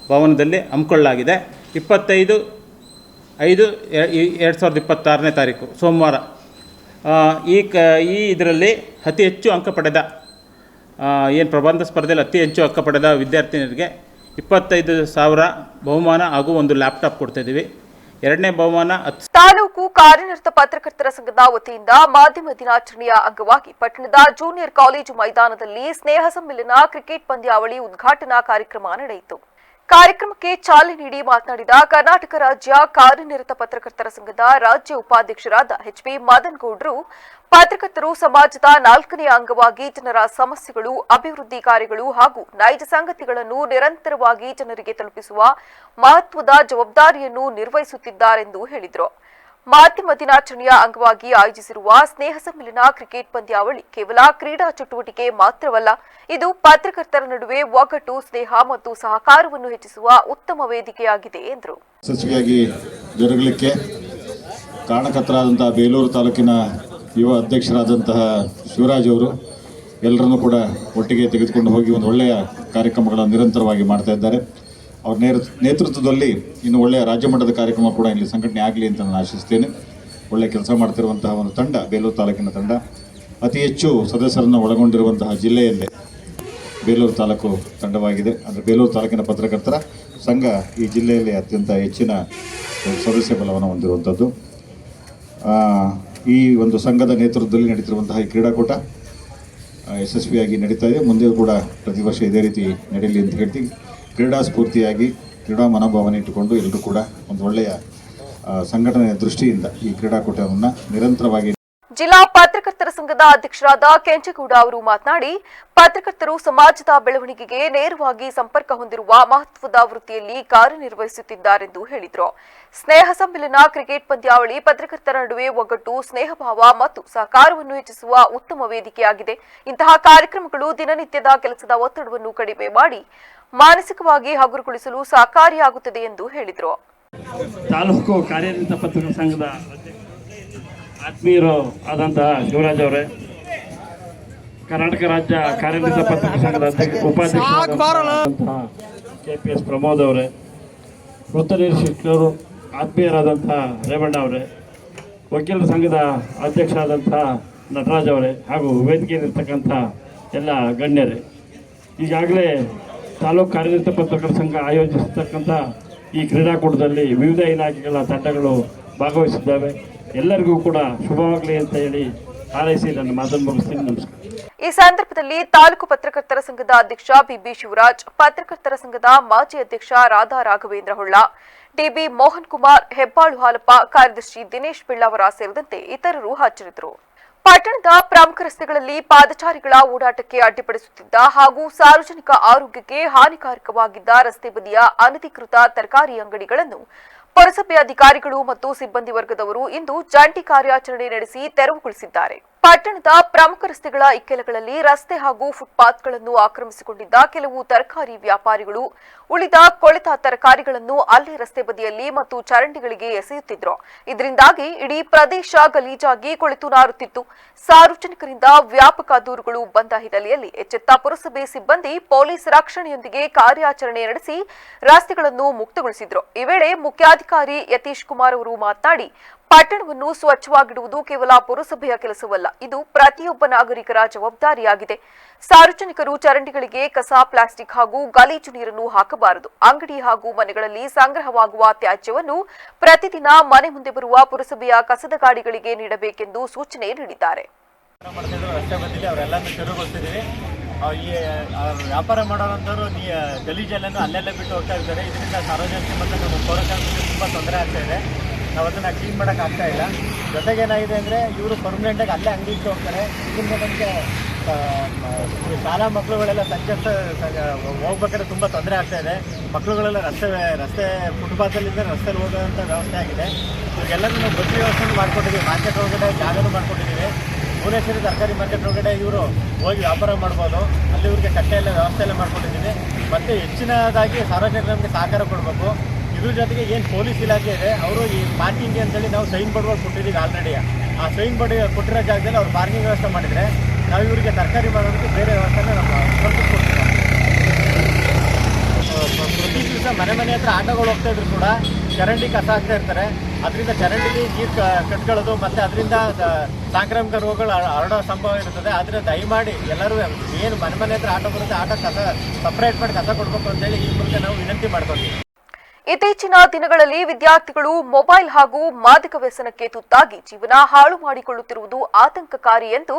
ಭವನದಲ್ಲಿ ಹಮ್ಮಿಕೊಳ್ಳಲಾಗಿದೆ. 25/5/2026ನೇ ತಾರೀಕು ಸೋಮವಾರ. ಈ ಇದರಲ್ಲಿ ಅತಿ ಹೆಚ್ಚು ಅಂಕ ಪಡೆದ ಏನು ಪ್ರಬಂಧ ಸ್ಪರ್ಧೆಯಲ್ಲಿ ಅತಿ ಹೆಚ್ಚು ಅಂಕ ಪಡೆದ ವಿದ್ಯಾರ್ಥಿನಿಯರಿಗೆ 25,000 ಬಹುಮಾನ ಹಾಗೂ ಒಂದು ಲ್ಯಾಪ್ಟಾಪ್ ಕೊಡ್ತಾಯಿದ್ದೀವಿ. ಎರಡನೇ ಬಹುಮಾನ ತಾಲೂಕು ಕಾರ್ಯನಿರತ ಪತ್ರಕರ್ತರ ಸಂಘದ ವತಿಯಿಂದ ಮಾಧ್ಯಮ ದಿನಾಚರಣೆಯ ಅಂಗವಾಗಿ ಪಟ್ಟಣದ ಜೂನಿಯರ್ ಕಾಲೇಜು ಮೈದಾನದಲ್ಲಿ ಸ್ನೇಹ ಸಮ್ಮಿಲನ ಕ್ರಿಕೆಟ್ ಪಂದ್ಯಾವಳಿ ಉದ್ಘಾಟನಾ ಕಾರ್ಯಕ್ರಮ ನಡೆಯಿತು. ಕಾರ್ಯಕ್ರಮಕ್ಕೆ ಚಾಲನೆ ನೀಡಿ ಮಾತನಾಡಿದ ಕರ್ನಾಟಕ ರಾಜ್ಯ ಕಾರ್ಯನಿರತ ಪತ್ರಕರ್ತರ ಸಂಘದ ರಾಜ್ಯ ಉಪಾಧ್ಯಕ್ಷರಾದ HB ಮದನ್ ಗೌಡ್ರು, ಪತ್ರಕರ್ತರು ಸಮಾಜದ 4ನೇ ಅಂಗವಾಗಿ ಜನರ ಸಮಸ್ಯೆಗಳು, ಅಭಿವೃದ್ಧಿ ಕಾರ್ಯಗಳು ಹಾಗೂ ನೈಜ ಸಂಗತಿಗಳನ್ನು ನಿರಂತರವಾಗಿ ಜನರಿಗೆ ತಲುಪಿಸುವ ಮಹತ್ವದ ಜವಾಬ್ದಾರಿಯನ್ನು ನಿರ್ವಹಿಸುತ್ತಿದ್ದಾರೆಂದು ಹೇಳಿದರು. ಮಾಧ್ಯಮ ದಿನಾಚರಣೆಯ ಅಂಗವಾಗಿ ಆಯೋಜಿಸಿರುವ ಸ್ನೇಹ ಸಮ್ಮಿಲನ ಕ್ರಿಕೆಟ್ ಪಂದ್ಯಾವಳಿ ಕೇವಲ ಕ್ರೀಡಾ ಚಟುವಟಿಕೆ ಮಾತ್ರವಲ್ಲ, ಇದು ಪತ್ರಕರ್ತರ ನಡುವೆ ಒಗ್ಗಟ್ಟು, ಸ್ನೇಹ ಮತ್ತು ಸಹಕಾರವನ್ನು ಹೆಚ್ಚಿಸುವ ಉತ್ತಮ ವೇದಿಕೆಯಾಗಿದೆ ಎಂದರು. ಯಶಸ್ವಿಯಾಗಿ ಜರುಗಲಿಕ್ಕೆ ಕಾರಣಕರ್ತರಾದಂತಹ ಬೇಲೂರು ತಾಲೂಕಿನ ಯುವ ಅಧ್ಯಕ್ಷರಾದಂತಹ ಶಿವರಾಜ್ ಅವರು ಎಲ್ಲರನ್ನೂ ಕೂಡ ಒಟ್ಟಿಗೆ ತೆಗೆದುಕೊಂಡು ಹೋಗಿ ಒಂದು ಒಳ್ಳೆಯ ಕಾರ್ಯಕ್ರಮಗಳನ್ನು ನಿರಂತರವಾಗಿ ಮಾಡ್ತಾ ಇದ್ದಾರೆ. ಅವ್ರ ನೇತೃತ್ವದಲ್ಲಿ ಇನ್ನು ಒಳ್ಳೆಯ ರಾಜ್ಯ ಮಟ್ಟದ ಕಾರ್ಯಕ್ರಮ ಕೂಡ ಇಲ್ಲಿ ಸಂಘಟನೆ ಆಗಲಿ ಅಂತ ನಾನು ಆಶಿಸ್ತೇನೆ. ಒಳ್ಳೆಯ ಕೆಲಸ ಮಾಡ್ತಿರುವಂತಹ ಒಂದು ತಂಡ, ಬೇಲೂರು ತಾಲೂಕಿನ ತಂಡ, ಅತಿ ಹೆಚ್ಚು ಸದಸ್ಯರನ್ನು ಒಳಗೊಂಡಿರುವಂತಹ ಜಿಲ್ಲೆಯಲ್ಲೇ ಬೇಲೂರು ತಾಲೂಕು ತಂಡವಾಗಿದೆ. ಅಂದರೆ ಬೇಲೂರು ತಾಲೂಕಿನ ಪತ್ರಕರ್ತರ ಸಂಘ ಈ ಜಿಲ್ಲೆಯಲ್ಲಿ ಅತ್ಯಂತ ಹೆಚ್ಚಿನ ಸದಸ್ಯ ಬಲವನ್ನು ಹೊಂದಿರುವಂಥದ್ದು. ಈ ಒಂದು ಸಂಘದ ನೇತೃತ್ವದಲ್ಲಿ ನಡೀತಿರುವಂತಹ ಈ ಕ್ರೀಡಾಕೂಟ ಯಶಸ್ವಿಯಾಗಿ ನಡೀತಾ ಇದೆ. ಮುಂದೆ ಕೂಡ ಪ್ರತಿ ವರ್ಷ ಇದೇ ರೀತಿ ನಡೀಲಿ ಅಂತ ಹೇಳ್ತೀವಿ. ಕ್ರೀಡಾ ಸ್ಫೂರ್ತಿಯಾಗಿ ಕ್ರೀಡಾ ಮನೋಭಾವನೆ ಇಟ್ಟುಕೊಂಡು ಎಲ್ಲರೂ ಕೂಡ ಒಂದು ಒಳ್ಳೆಯ ಸಂಘಟನೆಯ ದೃಷ್ಟಿಯಿಂದ ಈ ಕ್ರೀಡಾಕೂಟವನ್ನು ನಿರಂತರವಾಗಿ. ಜಿಲ್ಲಾ ಪತ್ರಕರ್ತರ ಸಂಘದ ಅಧ್ಯಕ್ಷರಾದ ಕೆಂಚಗೌಡ ಅವರು ಮಾತನಾಡಿ, ಪತ್ರಕರ್ತರು ಸಮಾಜದ ಬೆಳವಣಿಗೆಗೆ ನೇರವಾಗಿ ಸಂಪರ್ಕ ಹೊಂದಿರುವ ಮಹತ್ವದ ವೃತ್ತಿಯಲ್ಲಿ ಕಾರ್ಯನಿರ್ವಹಿಸುತ್ತಿದ್ದಾರೆಂದು ಹೇಳಿದರು. ಸ್ನೇಹ ಸಮ್ಮಿಲನ ಕ್ರಿಕೆಟ್ ಪಂದ್ಯಾವಳಿ ಪತ್ರಕರ್ತರ ನಡುವೆ ಒಗ್ಗಟ್ಟು, ಸ್ನೇಹಭಾವ ಮತ್ತು ಸಹಕಾರವನ್ನು ಹೆಚ್ಚಿಸುವ ಉತ್ತಮ ವೇದಿಕೆಯಾಗಿದೆ. ಇಂತಹ ಕಾರ್ಯಕ್ರಮಗಳು ದಿನನಿತ್ಯದ ಕೆಲಸದ ಒತ್ತಡವನ್ನು ಕಡಿಮೆ ಮಾಡಿ ಮಾನಸಿಕವಾಗಿ ಹಗುರಗೊಳಿಸಲು ಸಹಕಾರಿಯಾಗುತ್ತದೆ ಎಂದು ಹೇಳಿದರು. ತಾಲೂಕು ಕಾರ್ಯನಿರತ ಪತ್ರಕರ್ತರ ಸಂಘದ ಆತ್ಮೀಯರು ಆದಂತಹ ಶಿವರಾಜ್ ಅವರೇ, ಕರ್ನಾಟಕ ರಾಜ್ಯ ಕಾರ್ಯನಿರತ ಪತ್ರಕರ್ತರ ಸಂಘದ ಉಪಾಧ್ಯಕ್ಷರಾದಂತಹ KPS ಪ್ರಮೋದ್ ಅವರೇ, ವೃತ್ತ ನಿರೀಕ್ಷಕರು ಆತ್ಮೀಯರಾದಂತಹ ರೇವಣ್ಣ ಅವರೇ, ವಕೀಲರ ಸಂಘದ ಅಧ್ಯಕ್ಷರಾದಂತಹ ನಟರಾಜ್ ಅವರೇ ಹಾಗೂ ವೇದಿಕೆಯಲ್ಲಿರ್ತಕ್ಕಂಥ ಎಲ್ಲ ಗಣ್ಯರೇ, ಈಗಾಗಲೇ ತಾಲೂಕು ಕಾರ್ಯನಿರತ ಪತ್ರಕರ್ತರ ಸಂಘ ಆಯೋಜಿಸತಕ್ಕಂಥ ಈ ಕ್ರೀಡಾಕೂಟದಲ್ಲಿ ವಿವಿಧ ಇಲಾಖೆಗಳ ತಂಡಗಳು ಭಾಗವಹಿಸಿದ್ದಾವೆ. ಎಲ್ಲರಿಗೂ ಕೂಡ ಶುಭವಾಗಲಿ ಅಂತ ಹೇಳಿ ಹಾರೈಸಿ ನನ್ನ ಮಾತನ್ನು ಮುಗಿಸ್ತೀನಿ. ನಮಸ್ಕಾರ. ಈ ಸಂದರ್ಭದಲ್ಲಿ ತಾಲೂಕು ಪತ್ರಕರ್ತರ ಸಂಘದ ಅಧ್ಯಕ್ಷ BB ಶಿವರಾಜ್, ಪತ್ರಕರ್ತರ ಸಂಘದ ಮಾಜಿ ಅಧ್ಯಕ್ಷ ರಾಧಾ ರಾಘವೇಂದ್ರ ಹೊಳ್ಳ, TB ಮೋಹನ್ ಕುಮಾರ್, ಹೆಬ್ಬಾಳು ಹಾಲಪ್ಪ, ಕಾರ್ಯದರ್ಶಿ ದಿನೇಶ್ ಬೆಳ್ಳಾವರ ಸೇರಿದಂತೆ ಇತರರು ಹಾಜರಿದ್ದರು. ಪಟ್ಟಣದ ಪ್ರಮುಖ ರಸ್ತೆಗಳಲ್ಲಿ ಪಾದಚಾರಿಗಳ ಓಡಾಟಕ್ಕೆ ಅಡ್ಡಿಪಡಿಸುತ್ತಿದ್ದ ಹಾಗೂ ಸಾರ್ವಜನಿಕ ಆರೋಗ್ಯಕ್ಕೆ ಹಾನಿಕಾರಕವಾಗಿದ್ದ ರಸ್ತೆ ಬದಿಯ ಅನಧಿಕೃತ ತರಕಾರಿ ಅಂಗಡಿಗಳನ್ನು ಪುರಸಭೆ ಅಧಿಕಾರಿಗಳು ಮತ್ತು ಸಿಬ್ಬಂದಿ ವರ್ಗದವರು ಇಂದು ಜಂಟಿ ಕಾರ್ಯಾಚರಣೆ ನಡೆಸಿ ತೆರವುಗೊಳಿಸಿದ್ದಾರೆ. ಪಟ್ಟಣದ ಪ್ರಮುಖ ರಸ್ತೆಗಳ ಇಕ್ಕೆಲಗಳಲ್ಲಿ ರಸ್ತೆ ಹಾಗೂ ಫುಟ್ಪಾತ್ಗಳನ್ನು ಆಕ್ರಮಿಸಿಕೊಂಡಿದ್ದ ಕೆಲವು ತರಕಾರಿ ವ್ಯಾಪಾರಿಗಳು ಉಳಿದ ಕೊಳೆತ ತರಕಾರಿಗಳನ್ನು ಅಲ್ಲೇ ರಸ್ತೆ ಬದಿಯಲ್ಲಿ ಮತ್ತು ಚರಂಡಿಗಳಿಗೆ ಎಸೆಯುತ್ತಿದ್ರು. ಇದರಿಂದಾಗಿ ಇಡೀ ಪ್ರದೇಶ ಗಲೀಜಾಗಿ ಕೊಳೆತು ನಾರುತ್ತಿತ್ತು. ಸಾರ್ವಜನಿಕರಿಂದ ವ್ಯಾಪಕ ದೂರುಗಳು ಬಂದ ಹಿನ್ನೆಲೆಯಲ್ಲಿ ಎಚ್ಚೆತ್ತ ಪುರಸಭೆ ಸಿಬ್ಬಂದಿ ಪೊಲೀಸ್ ರಕ್ಷಣೆಯೊಂದಿಗೆ ಕಾರ್ಯಾಚರಣೆ ನಡೆಸಿ ರಸ್ತೆಗಳನ್ನು ಮುಕ್ತಗೊಳಿಸಿದ್ರು. ಈ ವೇಳೆ ಮುಖ್ಯಾಧಿಕಾರಿ ಯತೀಶ್ ಕುಮಾರ್ ಅವರು ಮಾತನಾಡಿ, ಪಟ್ಟಣವನ್ನು ಸ್ವಚ್ಛವಾಗಿಡುವುದು ಕೇವಲ ಪುರಸಭೆಯ ಕೆಲಸವಲ್ಲ, ಇದು ಪ್ರತಿಯೊಬ್ಬ ನಾಗರಿಕರ ಜವಾಬ್ದಾರಿಯಾಗಿದೆ. ಸಾರ್ವಜನಿಕರು ಚರಂಡಿಗಳಿಗೆ ಕಸ, ಪ್ಲಾಸ್ಟಿಕ್ ಹಾಗೂ ಗಲೀಜು ನೀರನ್ನು ಹಾಕಬಾರದು. ಅಂಗಡಿ ಹಾಗೂ ಮನೆಗಳಲ್ಲಿ ಸಂಗ್ರಹವಾಗುವ ತ್ಯಾಜ್ಯವನ್ನು ಪ್ರತಿದಿನ ಮನೆ ಮುಂದೆ ಬರುವ ಪುರಸಭೆಯ ಕಸದ ಗಾಡಿಗಳಿಗೆ ನೀಡಬೇಕೆಂದು ಸೂಚನೆ ನೀಡಿದ್ದಾರೆ. ಈ ವ್ಯಾಪಾರ ಮಾಡೋರಂಥವ್ರು ಗಲೀಜೆಲ್ಲನೂ ಅಲ್ಲೆಲ್ಲ ಬಿಟ್ಟು ಹೋಗ್ತಾ ಇದ್ದಾರೆ. ಇದರಿಂದ ಸಾರ್ವಜನಿಕ ಮತ್ತು ನಮ್ಮ ಪೌರಕಾರ್ಮಿಕರಿಗೆ ತುಂಬ ತೊಂದರೆ ಆಗ್ತಾ ಇದೆ. ನಾವು ಅದನ್ನು ಕ್ಲೀನ್ ಮಾಡೋಕ್ಕಾಗ್ತಾ ಇಲ್ಲ. ಜೊತೆಗೆ ಏನಾಗಿದೆ ಅಂದರೆ ಇವರು ಪರ್ಮನೆಂಟಾಗಿ ಅಲ್ಲೇ ಅಂಗಡಿ ಇಟ್ಟು ಹೋಗ್ತಾರೆ. ಇದರಿಂದ ನಮಗೆ ಶಾಲಾ ಮಕ್ಕಳುಗಳೆಲ್ಲ ಹೋಗ್ಬೇಕಾದ್ರೆ ತುಂಬ ತೊಂದರೆ ಆಗ್ತಾ ಇದೆ. ಮಕ್ಕಳುಗಳೆಲ್ಲ ರಸ್ತೆ ಫುಟ್ಪಾತಲ್ಲಿಂದ ರಸ್ತೆಯಲ್ಲಿ ಹೋಗೋಂಥ ವ್ಯವಸ್ಥೆ ಆಗಿದೆ. ಇವಾಗೆಲ್ಲರೂ ನಾವು ಬಸ್ ವ್ಯವಸ್ಥೆನೂ ಮಾಡ್ಕೊಂಡಿದ್ದೀವಿ. ಮಾರ್ಕೆಟ್ ಒಳಗಡೆ ಜಾಗನೂ ಮಾಡ್ಕೊಂಡಿದ್ದೀವಿ. ಭುವನೇಶ್ವರಿ ತರಕಾರಿ ಮಾರ್ಕೆಟ್ ಒಳಗಡೆ ಇವರು ಹೋಗಿ ವ್ಯಾಪಾರ ಮಾಡ್ಬೋದು. ಅಲ್ಲಿ ಇವ್ರಿಗೆ ಕಟ್ಟೆ ಎಲ್ಲ ವ್ಯವಸ್ಥೆ ಎಲ್ಲ ಮಾಡ್ಕೊಂಡಿದ್ದೀವಿ. ಮತ್ತು ಹೆಚ್ಚಿನದಾಗಿ ಸಾರ್ವಜನಿಕರು ನಮಗೆ ಸಹಕಾರ ಕೊಡಬೇಕು. ಇದ್ರ ಜೊತೆಗೆ ಏನು ಪೊಲೀಸ್ ಇಲಾಖೆ ಇದೆ, ಅವರು ಈ ಪಾರ್ಕಿಂಗ್ ಅಂತೇಳಿ ನಾವು ಸೈನ್ ಬೋರ್ಡ್ಗಳು ಕೊಟ್ಟಿದ್ದೀವಿ ಆಲ್ರೆಡಿ. ಆ ಸೈನ್ ಬೋರ್ಡ್ ಕೊಟ್ಟಿರೋ ಜಾಗದಲ್ಲಿ ಅವ್ರು ಪಾರ್ಕಿಂಗ್ ವ್ಯವಸ್ಥೆ ಮಾಡಿದರೆ ನಾವು ಇವರಿಗೆ ತರಕಾರಿ ಮಾಡೋದಕ್ಕೆ ಬೇರೆ ವ್ಯವಸ್ಥೆನ ನಾವು ಕಲ್ಪಿಸ್ಕೊಡ್ತೀವಿ. ಪ್ರತಿ ದಿವಸ ಮನೆ ಹತ್ರ ಆಟೋಗಳು ಹೋಗ್ತಾ ಇದ್ರು ಕೂಡ ಚರಂಡಿ ಕಸ ಹಾಕ್ತಾ ಇರ್ತಾರೆ. ಅದರಿಂದ ಚರಂಡಿಲಿ ನೀರು ಕಟ್ಕೊಳ್ಳೋದು ಮತ್ತು ಅದರಿಂದ ಸಾಂಕ್ರಾಮಿಕ ರೋಗಗಳು ಹರಡೋ ಸಂಭವ ಇರುತ್ತದೆ. ಆದರೆ ದಯಮಾಡಿ ಎಲ್ಲರೂ ಏನು ಮನೆ ಹತ್ರ ಆಟೋ ಬರುತ್ತೆ, ಆಟೋ ಕಸ ಸಪ್ರೇಟ್ ಮಾಡಿ ಕಸ ಕೊಡಬೇಕು ಅಂತೇಳಿ ಈ ಮೂಲಕ ನಾವು ವಿನಂತಿ ಮಾಡ್ಕೊತೀವಿ. ಇತ್ತೀಚಿನ ದಿನಗಳಲ್ಲಿ ವಿದ್ಯಾರ್ಥಿಗಳು ಮೊಬೈಲ್ ಹಾಗೂ ಮಾದಕ ವ್ಯಸನಕ್ಕೆ ತುತ್ತಾಗಿ ಜೀವನ ಹಾಳು ಮಾಡಿಕೊಳ್ಳುತ್ತಿರುವುದು ಆತಂಕಕಾರಿ ಎಂದು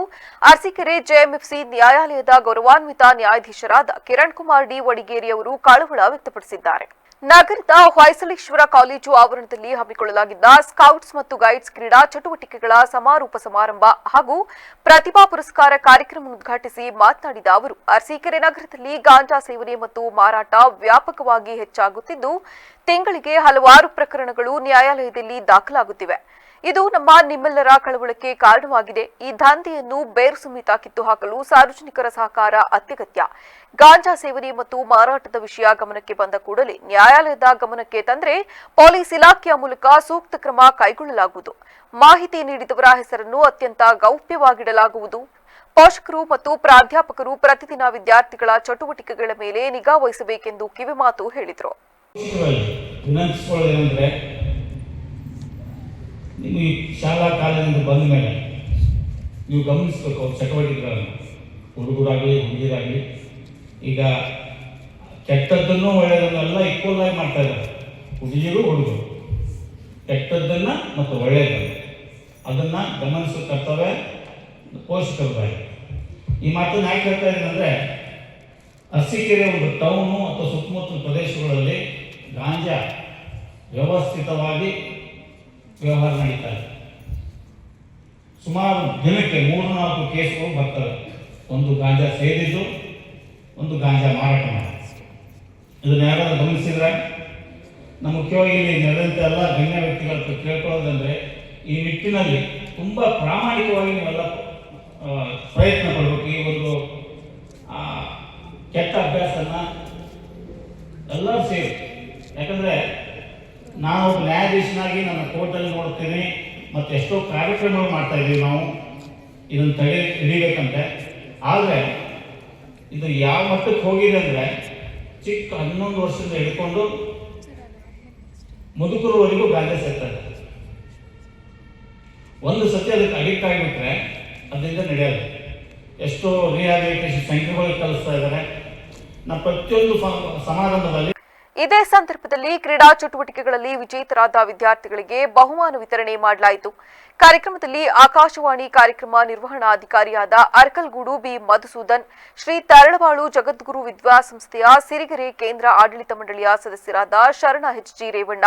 ಅರಸೀಕೆರೆ JMFC ನ್ಯಾಯಾಲಯದ ಗೌರವಾನ್ವಿತ ನ್ಯಾಯಾಧೀಶರಾದ ಕಿರಣ್ ಕುಮಾರ್ ಡಿ ವಡಿಗೇರಿ ಅವರು ಕಳವಳ ವ್ಯಕ್ತಪಡಿಸಿದ್ದಾರೆ. ನಗರದ ಹೊಯ್ಸಳೇಶ್ವರ ಕಾಲೇಜು ಆವರಣದಲ್ಲಿ ಹಮ್ಮಿಕೊಳ್ಳಲಾಗಿದ್ದ ಸ್ಕೌಟ್ಸ್ ಮತ್ತು ಗೈಡ್ಸ್ ಕ್ರೀಡಾ ಚಟುವಟಿಕೆಗಳ ಸಮಾರೋಪ ಸಮಾರಂಭ ಹಾಗೂ ಪ್ರತಿಭಾ ಪುರಸ್ಕಾರ ಕಾರ್ಯಕ್ರಮ ಉದ್ಘಾಟಿಸಿ ಮಾತನಾಡಿದ ಅವರು, ಅರಸೀಕೆರೆ ನಗರದಲ್ಲಿ ಗಾಂಜಾ ಸೇವನೆ ಮತ್ತು ಮಾರಾಟ ವ್ಯಾಪಕವಾಗಿ ಹೆಚ್ಚಾಗುತ್ತಿದ್ದು, ತಿಂಗಳಿಗೆ ಹಲವಾರು ಪ್ರಕರಣಗಳು ನ್ಯಾಯಾಲಯದಲ್ಲಿ ದಾಖಲಾಗುತ್ತಿವೆ. ಇದು ನಿಮ್ಮೆಲ್ಲರ ಕಳವಳಕ್ಕೆ ಕಾರಣವಾಗಿದೆ. ಈ ದಂಧೆಯನ್ನು ಬೇರು ಸಮೇತ ಕಿತ್ತು ಹಾಕಲು ಸಾರ್ವಜನಿಕರ ಸಹಕಾರ ಅತ್ಯಗತ್ಯ. ಗಾಂಜಾ ಸೇವನೆ ಮತ್ತು ಮಾರಾಟದ ವಿಷಯ ಗಮನಕ್ಕೆ ಬಂದ ಕೂಡಲೇ ನ್ಯಾಯಾಲಯದ ಗಮನಕ್ಕೆ ತಂದರೆ ಪೊಲೀಸ್ ಇಲಾಖೆಯ ಮೂಲಕ ಸೂಕ್ತ ಕ್ರಮ ಕೈಗೊಳ್ಳಲಾಗುವುದು. ಮಾಹಿತಿ ನೀಡಿದವರ ಹೆಸರನ್ನು ಅತ್ಯಂತ ಗೌಪ್ಯವಾಗಿಡಲಾಗುವುದು. ಪೋಷಕರು ಮತ್ತು ಪ್ರಾಧ್ಯಾಪಕರು ಪ್ರತಿದಿನ ವಿದ್ಯಾರ್ಥಿಗಳ ಚಟುವಟಿಕೆಗಳ ಮೇಲೆ ನಿಗಾ ವಹಿಸಬೇಕೆಂದು ಕಿವಿಮಾತು ಹೇಳಿದರು. ನೀವು ಈ ಶಾಲಾ ಕಾಲೇಜಿಂದ ಬಂದ ಮೇಲೆ ನೀವು ಗಮನಿಸಬೇಕು ಅವ್ರ ಚಟುವಟಿಕೆಗಳನ್ನು, ಹುಡುಗರಾಗಲಿ ಹುಡುಗಿರಾಗಲಿ. ಈಗ ಕೆಟ್ಟದ್ದನ್ನು ಒಳ್ಳೆಯದನ್ನೆಲ್ಲ ಈಕ್ವಲ್ ಆಗಿ ಮಾಡ್ತಾ ಇದ್ದಾರೆ. ಹುಡುಗಿರು ಹುಡುಗರು ಕೆಟ್ಟದ್ದನ್ನು ಮತ್ತು ಒಳ್ಳೆಯದನ್ನು ಅದನ್ನು ಗಮನಿಸೋ ಕರ್ತವ್ಯ ಪೋಷಕರದಾಗಿ. ಈ ಮಾತನ್ನು ಯಾಕೆ ಹೇಳ್ತಾ ಇದ್ದೀನಿ ಅಂದರೆ, ಅರಸೀಕೆರೆ ಒಂದು ಟೌನು ಅಥವಾ ಸುತ್ತಮುತ್ತಲ ಪ್ರದೇಶಗಳಲ್ಲಿ ಗಾಂಜಾ ವ್ಯವಸ್ಥಿತವಾಗಿ ವ್ಯವಹಾರ ನಡೀತಾ ಇದೆ. ಸುಮಾರು ದಿನಕ್ಕೆ 3-4 ಕೇಸ್ಗಳು ಬರ್ತವೆ. ಒಂದು ಗಾಂಜಾ ಸೇದಿದ್ದು, ಒಂದು ಗಾಂಜಾ ಮಾರಾಟ ಮಾಡಿ. ಇದನ್ನು ಯಾರಾದ್ರೂ ಗಮನಿಸಿದ್ರೆ ಮುಖ್ಯವಾಗಿ ಇಲ್ಲಿ ನಡೆದಂತೆ ಎಲ್ಲ ಗಣ್ಯ ವ್ಯಕ್ತಿಗಳ ಕೇಳ್ಕೊಳ್ಳೋದಂದ್ರೆ, ಈ ನಿಟ್ಟಿನಲ್ಲಿ ತುಂಬ ಪ್ರಾಮಾಣಿಕವಾಗಿ ನೀವೆಲ್ಲ ಪ್ರಯತ್ನ ಪಡಬೇಕು. ಈ ಒಂದು ಕೆಟ್ಟ ಅಭ್ಯಾಸನ ಎಲ್ಲರೂ ಸೇರಿ, ಯಾಕಂದರೆ ನಾವು ನ್ಯಾಯಾಧೀಶನಾಗಿ ನನ್ನ ಕೋರ್ಟಲ್ಲಿ ನೋಡ್ತೀನಿ ಮತ್ತು ಎಷ್ಟೋ ಕಾರ್ಯಕ್ರಮಗಳು ಮಾಡ್ತಾ ಇದ್ದೀವಿ ನಾವು ಇದನ್ನು ಹಿಡಿಬೇಕಂತೆ. ಆದರೆ ಇದು ಯಾವ ಮಟ್ಟಕ್ಕೆ ಹೋಗಿದೆ ಅಂದರೆ, ಚಿಕ್ಕ 11 ವರ್ಷದಿಂದ ಹಿಡ್ಕೊಂಡು ಮುದುಕರವರೆಗೂ ಗಾಂಜಾ ಸೇರ್ತಾರೆ. ಒಂದು ಸತಿ ಅದಕ್ಕೆ ಅಡಿಕ್ಟ್ ಆಗಿಬಿಟ್ರೆ ಅದರಿಂದ ನಡೆಯೋದು. ಎಷ್ಟೋ ರಿಹಾಬಿಲಿಟೇಷನ್ ಸೆಂಟರ್ಗಳಿಗೆ ಕಲಿಸ್ತಾ ಇದ್ದಾರೆ. ನಮ್ಮ ಪ್ರತಿಯೊಂದು ಸಮಾರಂಭದಲ್ಲಿ. ಇದೇ ಸಂದರ್ಭದಲ್ಲಿ ಕ್ರೀಡಾ ಚಟುವಟಿಕೆಗಳಲ್ಲಿ ವಿಜೇತರಾದ ವಿದ್ಯಾರ್ಥಿಗಳಿಗೆ ಬಹುಮಾನ ವಿತರಣೆ ಮಾಡಲಾಯಿತು. ಕಾರ್ಯಕ್ರಮದಲ್ಲಿ ಆಕಾಶವಾಣಿ ಕಾರ್ಯಕ್ರಮ ನಿರ್ವಹಣಾಧಿಕಾರಿಯಾದ ಅರ್ಕಲ್ಗೂಡು ಬಿ ಮಧುಸೂದನ್, ಶ್ರೀ ತರಳಬಾಳು ಜಗದ್ಗುರು ವಿದ್ಯಾಸಂಸ್ಥೆಯ ಸಿರಿಗೆರೆ ಕೇಂದ್ರ ಆಡಳಿತ ಮಂಡಳಿಯ ಸದಸ್ಯರಾದ ಶರಣ ಎಚ್.ಜಿ. ರೇವಣ್ಣ,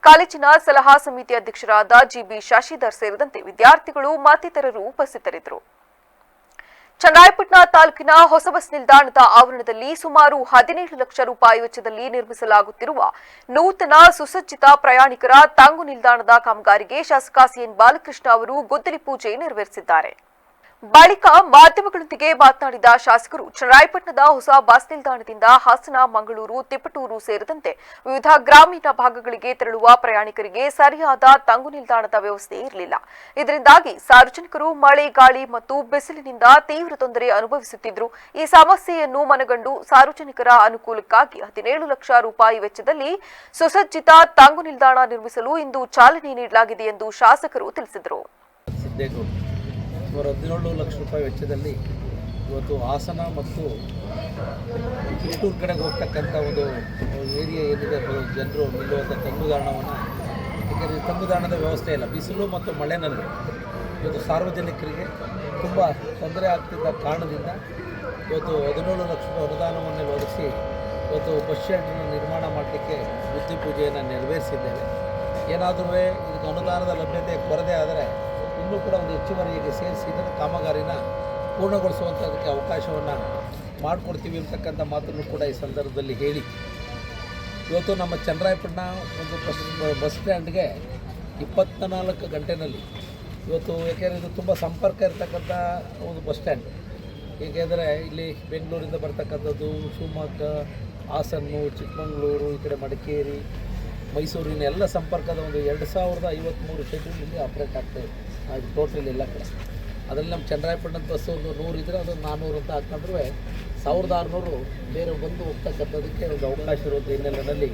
ಕಾಲೇಜಿನ ಸಲಹಾ ಸಮಿತಿ ಅಧ್ಯಕ್ಷರಾದ ಜಿಬಿ ಶಶಿಧರ್ ಸೇರಿದಂತೆ ವಿದ್ಯಾರ್ಥಿಗಳು ಮತ್ತಿತರರು ಉಪಸ್ಥಿತರಿದ್ದರು. ಚನ್ನರಾಯಪಟ್ಟಣ ತಾಲೂಕಿನ ಹೊಸ ಬಸ್ ನಿಲ್ದಾಣದ ಆವರಣದಲ್ಲಿ ಸುಮಾರು 17 ಲಕ್ಷ ರೂಪಾಯಿ ವೆಚ್ಚದಲ್ಲಿ ನಿರ್ಮಿಸಲಾಗುತ್ತಿರುವ ನೂತನ ಸುಸಜ್ಜಿತ ಪ್ರಯಾಣಿಕರ ತಾಂಗು ನಿಲ್ದಾಣದ ಕಾಮಗಾರಿಗೆ ಶಾಸಕ ಸಿಎನ್ ಬಾಲಕೃಷ್ಣ ಅವರು ಗುದ್ದಲಿ ಪೂಜೆ ನೆರವೇರಿಸಿದ್ದಾರೆ. ಬಳಿಕ ಮಾಧ್ಯಮಗಳೊಂದಿಗೆ ಮಾತನಾಡಿದ ಶಾಸಕರು, ಚನ್ನರಾಯಪಟ್ಟಣದ ಹೊಸ ಬಸ್ ನಿಲ್ದಾಣದಿಂದ ಹಾಸನ, ಮಂಗಳೂರು, ತಿಪಟೂರು ಸೇರಿದಂತೆ ವಿವಿಧ ಗ್ರಾಮೀಣ ಭಾಗಗಳಿಗೆ ತೆರಳುವ ಪ್ರಯಾಣಿಕರಿಗೆ ಸರಿಯಾದ ತಂಗು ನಿಲ್ದಾಣದ ವ್ಯವಸ್ಥೆ ಇರಲಿಲ್ಲ. ಇದರಿಂದಾಗಿ ಸಾರ್ವಜನಿಕರು ಮಳೆ, ಗಾಳಿ ಮತ್ತು ಬಿಸಿಲಿನಿಂದ ತೀವ್ರ ತೊಂದರೆ ಅನುಭವಿಸುತ್ತಿದ್ದರು. ಈ ಸಮಸ್ಯೆಯನ್ನು ಮನಗಂಡು ಸಾರ್ವಜನಿಕರ ಅನುಕೂಲಕ್ಕಾಗಿ 17 ಲಕ್ಷ ರೂಪಾಯಿ ವೆಚ್ಚದಲ್ಲಿ ಸುಸಜ್ಜಿತ ತಂಗು ನಿಲ್ದಾಣ ನಿರ್ಮಿಸಲು ಇಂದು ಚಾಲನೆ ನೀಡಲಾಗಿದೆ ಎಂದು ಶಾಸಕರು ತಿಳಿಸಿದರು. 17 ಲಕ್ಷ ರೂಪಾಯಿ ವೆಚ್ಚದಲ್ಲಿ ಇವತ್ತು ಹಾಸನ ಮತ್ತು ಚಿತ್ತೂರು ಕಡೆಗೆ ಹೋಗ್ತಕ್ಕಂಥ ಒಂದು ಏರಿಯಾ ಏನಿದೆ, ಜನರು ನಿಲ್ಲುವಂಥ ತಂಗುದಾಣವನ್ನು, ಏಕೆಂದರೆ ತಂಗುದಾಣದ ವ್ಯವಸ್ಥೆ ಇಲ್ಲ. ಬಿಸಿಲು ಮತ್ತು ಮಳೆನಲ್ಲಿ ಇವತ್ತು ಸಾರ್ವಜನಿಕರಿಗೆ ತುಂಬ ತೊಂದರೆ ಆಗ್ತಿದ್ದ ಕಾರಣದಿಂದ ಇವತ್ತು 17 ಲಕ್ಷ ರೂಪಾಯಿ ಅನುದಾನವನ್ನು ಒದಗಿಸಿ ಇವತ್ತು ಬಸ್ ಶೆಲ್ಟರ್ನ ನಿರ್ಮಾಣ ಮಾಡಲಿಕ್ಕೆ ಬುದ್ಧಿ ಪೂಜೆಯನ್ನು ನೆರವೇರಿಸಿದ್ದೇವೆ. ಏನಾದರೂ ಇದಕ್ಕೆ ಅನುದಾನದ ಲಭ್ಯತೆ ಕೊರತೆ ಆದರೆ ಇನ್ನೂ ಕೂಡ ಒಂದು ಹೆಚ್ಚುವರಿಗೆ ಸೇರಿಸಿ ಇದರ ಕಾಮಗಾರಿನ ಪೂರ್ಣಗೊಳಿಸುವಂಥದ್ದಕ್ಕೆ ಅವಕಾಶವನ್ನು ಮಾಡಿಕೊಡ್ತೀವಿ ಅಂತಕ್ಕಂಥ ಮಾತನ್ನು ಕೂಡ ಈ ಸಂದರ್ಭದಲ್ಲಿ ಹೇಳಿ, ಇವತ್ತು ನಮ್ಮ ಚನ್ನರಾಯಪಟ್ಟಣ ಒಂದು ಬಸ್ ಸ್ಟ್ಯಾಂಡ್ಗೆ 24 ಗಂಟೆನಲ್ಲಿ ಇವತ್ತು, ಏಕೆಂದರೆ ಇದು ತುಂಬ ಸಂಪರ್ಕ ಇರತಕ್ಕಂಥ ಒಂದು ಬಸ್ ಸ್ಟ್ಯಾಂಡ್. ಏಕೆಂದರೆ ಇಲ್ಲಿ ಬೆಂಗಳೂರಿಂದ ಬರ್ತಕ್ಕಂಥದ್ದು, ಶಿವಮೊಗ್ಗ, ಹಾಸನ್ನು, ಚಿಕ್ಕಮಗಳೂರು, ಈ ಕಡೆ ಮಡಿಕೇರಿ, ಮೈಸೂರಿನ ಎಲ್ಲ ಸಂಪರ್ಕದ ಒಂದು 2053 ಶೆಡ್ಯೂಲ್ ಇಲ್ಲಿ ಆಪ್ರೇಟ್ ಆಗ್ತಾಯಿದೆ. ಅದು ಟೋಟಲ್ ಎಲ್ಲ ಕಡೆ. ಅದರಲ್ಲಿ ನಮ್ಮ ಚನ್ನರಾಯಪಟ್ಟಣದ ಬಸ್ಸು ಒಂದು 100 ಇದ್ದರೆ ಅದೊಂದು 400 ಅಂತ ಹಾಕೊಂಡ್ರೆ 1600 ಬೇರೆ ಬಂದು ಹೋಗ್ತಕ್ಕಂಥದಕ್ಕೆ ಒಂದು ಅವಕಾಶ ಇರೋದು ಹಿನ್ನೆಲೆಯಲ್ಲಿ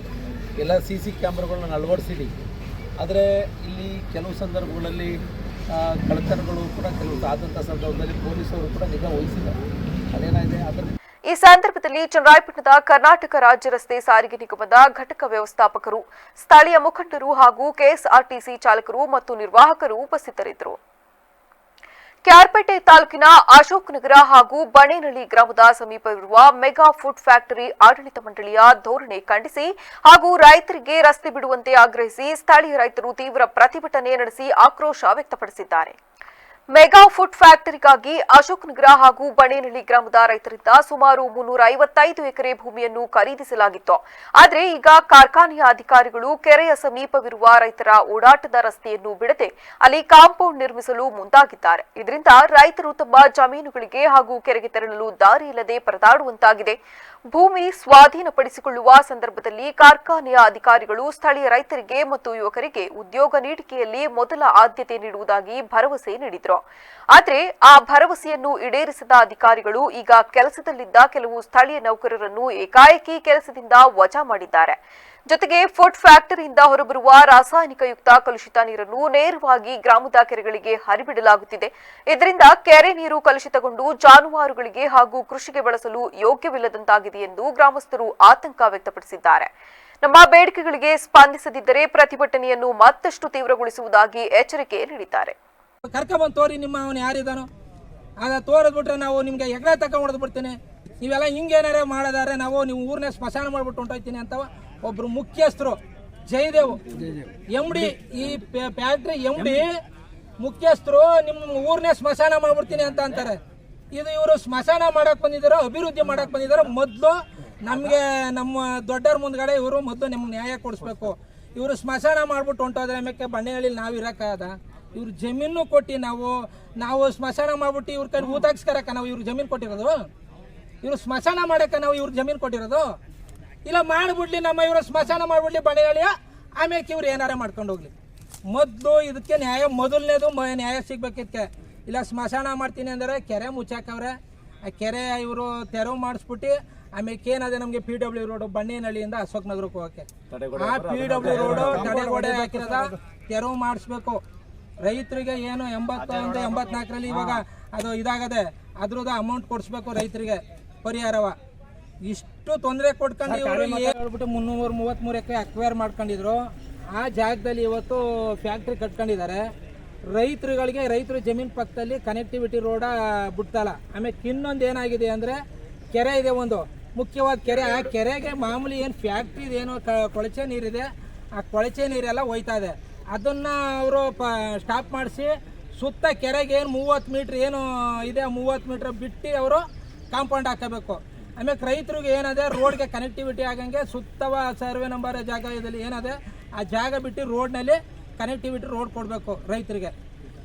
ಎಲ್ಲ CC ಕ್ಯಾಮ್ರಾಗಳನ್ನ ಅಳವಡಿಸಿದ್ದೀವಿ. ಆದರೆ ಇಲ್ಲಿ ಕೆಲವು ಸಂದರ್ಭಗಳಲ್ಲಿ ಕಳ್ಳತನಗಳು ಕೂಡ ಕೆಲವು ಆದಂಥ ಸಂದರ್ಭದಲ್ಲಿ ಪೊಲೀಸರು ಕೂಡ ನಿಗಾ ವಹಿಸಿದ್ದಾರೆ. ಅದೇನಾಗಿದೆ ಅದನ್ನು ಈ ಸಂದರ್ಭದಲ್ಲಿ ಚನ್ನರಾಯಪಟ್ಟಣದ ಕರ್ನಾಟಕ ರಾಜ್ಯ ರಸ್ತೆ ಸಾರಿಗೆ ನಿಗಮದ ಘಟಕ ವ್ಯವಸ್ಥಾಪಕರು, ಸ್ಥಳೀಯ ಮುಖಂಡರು ಹಾಗೂ ಕೆಎಸ್ಆರ್ಟಿಸಿ ಚಾಲಕರು ಮತ್ತು ನಿರ್ವಾಹಕರು ಉಪಸ್ಥಿತರಿದ್ದರು. ಕ್ಯಾರ್ಪೇಟೆ ತಾಲೂಕಿನ ಅಶೋಕನಗರ ಹಾಗೂ ಬಣೇನಹಳ್ಳಿ ಗ್ರಾಮದ ಸಮೀಪವಿರುವ ಮೆಗಾ ಫುಡ್ ಫ್ಯಾಕ್ಟರಿ ಆಡಳಿತ ಮಂಡಳಿಯ ಧೋರಣೆ ಖಂಡಿಸಿ ಹಾಗೂ ರೈತರಿಗೆ ರಸ್ತೆ ಬಿಡುವಂತೆ ಆಗ್ರಹಿಸಿ ಸ್ಥಳೀಯ ರೈತರು ತೀವ್ರ ಪ್ರತಿಭಟನೆ ನಡೆಸಿ ಆಕ್ರೋಶ ವ್ಯಕ್ತಪಡಿಸಿದ್ದಾರೆ. ಮೆಗಾ ಫುಡ್ ಫ್ಯಾಕ್ಟರಿಗಾಗಿ ಅಶೋಕ್ನಗರ ಹಾಗೂ ಬಣೇನಹಳ್ಳಿ ಗ್ರಾಮದ ರೈತರಿಂದ ಸುಮಾರು 355 ಎಕರೆ ಭೂಮಿಯನ್ನು ಖರೀದಿಸಲಾಗಿತ್ತು. ಆದರೆ ಈಗ ಕಾರ್ಖಾನೆಯ ಅಧಿಕಾರಿಗಳು ಕೆರೆಯ ಸಮೀಪವಿರುವ ರೈತರ ಓಡಾಟದ ರಸ್ತೆಯನ್ನು ಬಿಡದೆ ಅಲ್ಲಿ ಕಾಂಪೌಂಡ್ ನಿರ್ಮಿಸಲು ಮುಂದಾಗಿದ್ದಾರೆ. ಇದರಿಂದ ರೈತರು ತಮ್ಮ ಜಮೀನುಗಳಿಗೆ ಹಾಗೂ ಕೆರೆಗೆ ತೆರಳಲು ದಾರಿ ಇಲ್ಲದೆ ಪರದಾಡುವಂತಾಗಿದೆ. ಭೂಮಿ ಸ್ವಾಧೀನಪಡಿಸಿಕೊಳ್ಳುವ ಸಂದರ್ಭದಲ್ಲಿ ಕಾರ್ಖಾನೆಯ ಅಧಿಕಾರಿಗಳು ಸ್ಥಳೀಯ ರೈತರಿಗೆ ಮತ್ತು ಯುವಕರಿಗೆ ಉದ್ಯೋಗ ನೀಡಿಕೆಯಲ್ಲಿ ಮೊದಲ ಆದ್ಯತೆ ನೀಡುವುದಾಗಿ ಭರವಸೆ ನೀಡಿದರು. ಆದರೆ ಆ ಭರವಸೆಯನ್ನು ಈಡೇರಿಸಿದ ಅಧಿಕಾರಿಗಳು ಈಗ ಕೆಲಸದಲ್ಲಿದ್ದ ಕೆಲವು ಸ್ಥಳೀಯ ನೌಕರರನ್ನು ಏಕಾಏಕಿ ಕೆಲಸದಿಂದ ವಜಾ ಮಾಡಿದ್ದಾರೆ. ಜೊತೆಗೆ ಫುಡ್ ಫ್ಯಾಕ್ಟರಿಯಿಂದ ಹೊರಬರುವ ರಾಸಾಯನಿಕಯುಕ್ತ ಕಲುಷಿತ ನೀರನ್ನು ನೇರವಾಗಿ ಗ್ರಾಮದ ಕೆರೆಗಳಿಗೆ ಹರಿಬಿಡಲಾಗುತ್ತಿದೆ. ಇದರಿಂದ ಕೆರೆ ನೀರು ಕಲುಷಿತಗೊಂಡು ಜಾನುವಾರುಗಳಿಗೆ ಹಾಗೂ ಕೃಷಿಗೆ ಬಳಸಲು ಯೋಗ್ಯವಿಲ್ಲದಂತಾಗಿದೆ ಎಂದು ಗ್ರಾಮಸ್ಥರು ಆತಂಕ ವ್ಯಕ್ತಪಡಿಸಿದ್ದಾರೆ. ನಮ್ಮ ಬೇಡಿಕೆಗಳಿಗೆ ಸ್ಪಂದಿಸದಿದ್ದರೆ ಪ್ರತಿಭಟನೆಯನ್ನು ಮತ್ತಷ್ಟು ತೀವ್ರಗೊಳಿಸುವುದಾಗಿ ಎಚ್ಚರಿಕೆ ನೀಡಿದ್ದಾರೆ. ಕರ್ಕೊಂಬಂದು ತೋರಿ ನಿಮ್ಮ ಅವನು ಯಾರಿದಾನೋ ಆಗ ತೋರಿದ್ಬಿಟ್ರೆ ನಾವು ನಿಮ್ಗೆ ಎಗಡೆ ತಗೊಂಡು ಹೊಡೆದು ಬಿಡ್ತೀನಿ. ನೀವೆಲ್ಲ ಹಿಂಗೇನಾರ ಮಾಡಿದಾರೆ ನಾವು ನೀವು ಊರನ್ನ ಸ್ಮಶಾನ ಮಾಡ್ಬಿಟ್ಟು ಹೊಂಟೋಯ್ತೀನಿ ಅಂತ ಒಬ್ರು ಮುಖ್ಯಸ್ಥರು ಜಯದೇವ್ ಎಂಡಿ ಈ ಫ್ಯಾಕ್ಟ್ರಿ ಎಂಡಿ ಮುಖ್ಯಸ್ಥರು ನಿಮ್ಮ ಊರನ್ನೇ ಸ್ಮಶಾನ ಮಾಡ್ಬಿಡ್ತೀನಿ ಅಂತ ಅಂತಾರೆ. ಇದು ಇವರು ಸ್ಮಶಾನ ಮಾಡಕ್ ಬಂದಿದ್ದಾರೋ ಅಭಿವೃದ್ಧಿ ಮಾಡಕ್ ಬಂದಿದ್ದಾರೋ ಮೊದಲು ನಮಗೆ ನಮ್ಮ ದೊಡ್ಡವ್ರ ಮುಂದ್ಗಡೆ ಇವರು ಮೊದಲು ನಮ್ಗೆ ನ್ಯಾಯ ಕೊಡಿಸ್ಬೇಕು. ಇವರು ಸ್ಮಶಾನ ಮಾಡ್ಬಿಟ್ಟು ಹೊಂಟೋದ್ರೆ ಆಮೇಲೆ ಬಂಡೆಹಳ್ಳಿ ನಾವು ಇರೋಕ್ಕಾಗದ. ಇವ್ರು ಜಮೀನು ಕೊಟ್ಟು ನಾವು ಸ್ಮಶಾನ ಮಾಡ್ಬಿಟ್ಟು ಇವ್ರ ಕೈ ಊತಾಕ್ಸ್ಕರಕ್ಕ ನಾವು ಇವ್ರಿಗೆ ಜಮೀನು ಕೊಟ್ಟಿರೋದು? ಇವರು ಸ್ಮಶಾನ ಮಾಡಕ್ಕೆ ನಾವು ಇವ್ರಿಗೆ ಜಮೀನು ಕೊಟ್ಟಿರೋದು? ಇಲ್ಲ ಮಾಡ್ಬಿಡ್ಲಿ ನಮ್ಮ ಇವರು ಸ್ಮಶಾನ ಮಾಡ್ಬಿಡ್ಲಿ ಬಂಡೆಹಳ್ಳಿಯ ಆಮೇಲೆ ಇವ್ರು ಏನಾರ ಮಾಡ್ಕೊಂಡು ಹೋಗ್ಲಿ. ಮೊದಲು ಇದಕ್ಕೆ ನ್ಯಾಯ ಮೊದಲನೇದು ನ್ಯಾಯ ಸಿಗ್ಬೇಕಿದ್ಕೆ. ಇಲ್ಲ ಸ್ಮಶಾನ ಮಾಡ್ತೀನಿ ಅಂದರೆ ಕೆರೆ ಮುಚ್ಚಾಕವ್ರೆ. ಆ ಕೆರೆ ಇವರು ತೆರವು ಮಾಡಿಸ್ಬಿಟ್ಟು ಆಮೇಲೆ ಏನದೆ ನಮಗೆ PW ರೋಡು ಬನ್ನೇನಹಳ್ಳಿಯಿಂದ ಅಶೋಕ್ ನಗರಕ್ಕೆ ಹೋಗಕ್ಕೆ ಆ PW ರೋಡು ತಡೆಗೋಡೆ ಹಾಕಿರೋದ ತೆರವು ಮಾಡಿಸ್ಬೇಕು. ರೈತರಿಗೆ ಏನು 81-84ರಲ್ಲಿ ಇವಾಗ ಅದು ಇದಾಗದೆ ಅದ್ರದ್ದು ಅಮೌಂಟ್ ಕೊಡಿಸ್ಬೇಕು ರೈತರಿಗೆ ಪರಿಹಾರವ. ಇಷ್ಟು ತೊಂದರೆ ಕೊಡ್ಕೊಂಡು ಇವರು ಹೇಳ್ಬಿಟ್ಟು 333 ಎಕರೆ ಅಕ್ವೈರ್ ಮಾಡ್ಕೊಂಡಿದ್ರು. ಆ ಜಾಗದಲ್ಲಿ ಇವತ್ತು ಫ್ಯಾಕ್ಟ್ರಿ ಕಟ್ಕೊಂಡಿದ್ದಾರೆ. ರೈತರು ಜಮೀನು ಪಕ್ಕದಲ್ಲಿ ಕನೆಕ್ಟಿವಿಟಿ ರೋಡ ಬಿಡ್ತಲ್ಲ. ಆಮೇಲೆ ಇನ್ನೊಂದು ಏನಾಗಿದೆ ಅಂದರೆ ಕೆರೆ ಇದೆ, ಒಂದು ಮುಖ್ಯವಾದ ಕೆರೆ. ಆ ಕೆರೆಗೆ ಮಾಮೂಲಿ ಏನು ಫ್ಯಾಕ್ಟ್ರಿ ಏನೋ ಕೊಳಚೆ ನೀರಿದೆ, ಆ ಕೊಳಚೆ ನೀರೆಲ್ಲ ಹೋಯ್ತಾ ಇದೆ. ಅದನ್ನು ಅವರು ಸ್ಟಾಪ್ ಮಾಡಿಸಿ ಸುತ್ತ ಕೆರೆಗೆ ಏನು 30 ಮೀಟ್ರ್ ಏನು ಇದೆ 30 ಮೀಟ್ರ್ ಬಿಟ್ಟು ಅವರು ಕಾಂಪೌಂಡ್ ಹಾಕಬೇಕು. ಆಮೇಲೆ ರೈತರಿಗೆ ಏನದೆ ರೋಡ್ಗೆ ಕನೆಕ್ಟಿವಿಟಿ ಆಗಂಗೆ ಸುತ್ತವ ಸರ್ವೆ ನಂಬರ್ ಜಾಗ ಇದರಲ್ಲಿ ಏನದೆ ಆ ಜಾಗ ಬಿಟ್ಟು ರೋಡ್ನಲ್ಲಿ ಕನೆಕ್ಟಿವಿಟಿ ರೋಡ್ ಕೊಡಬೇಕು ರೈತರಿಗೆ.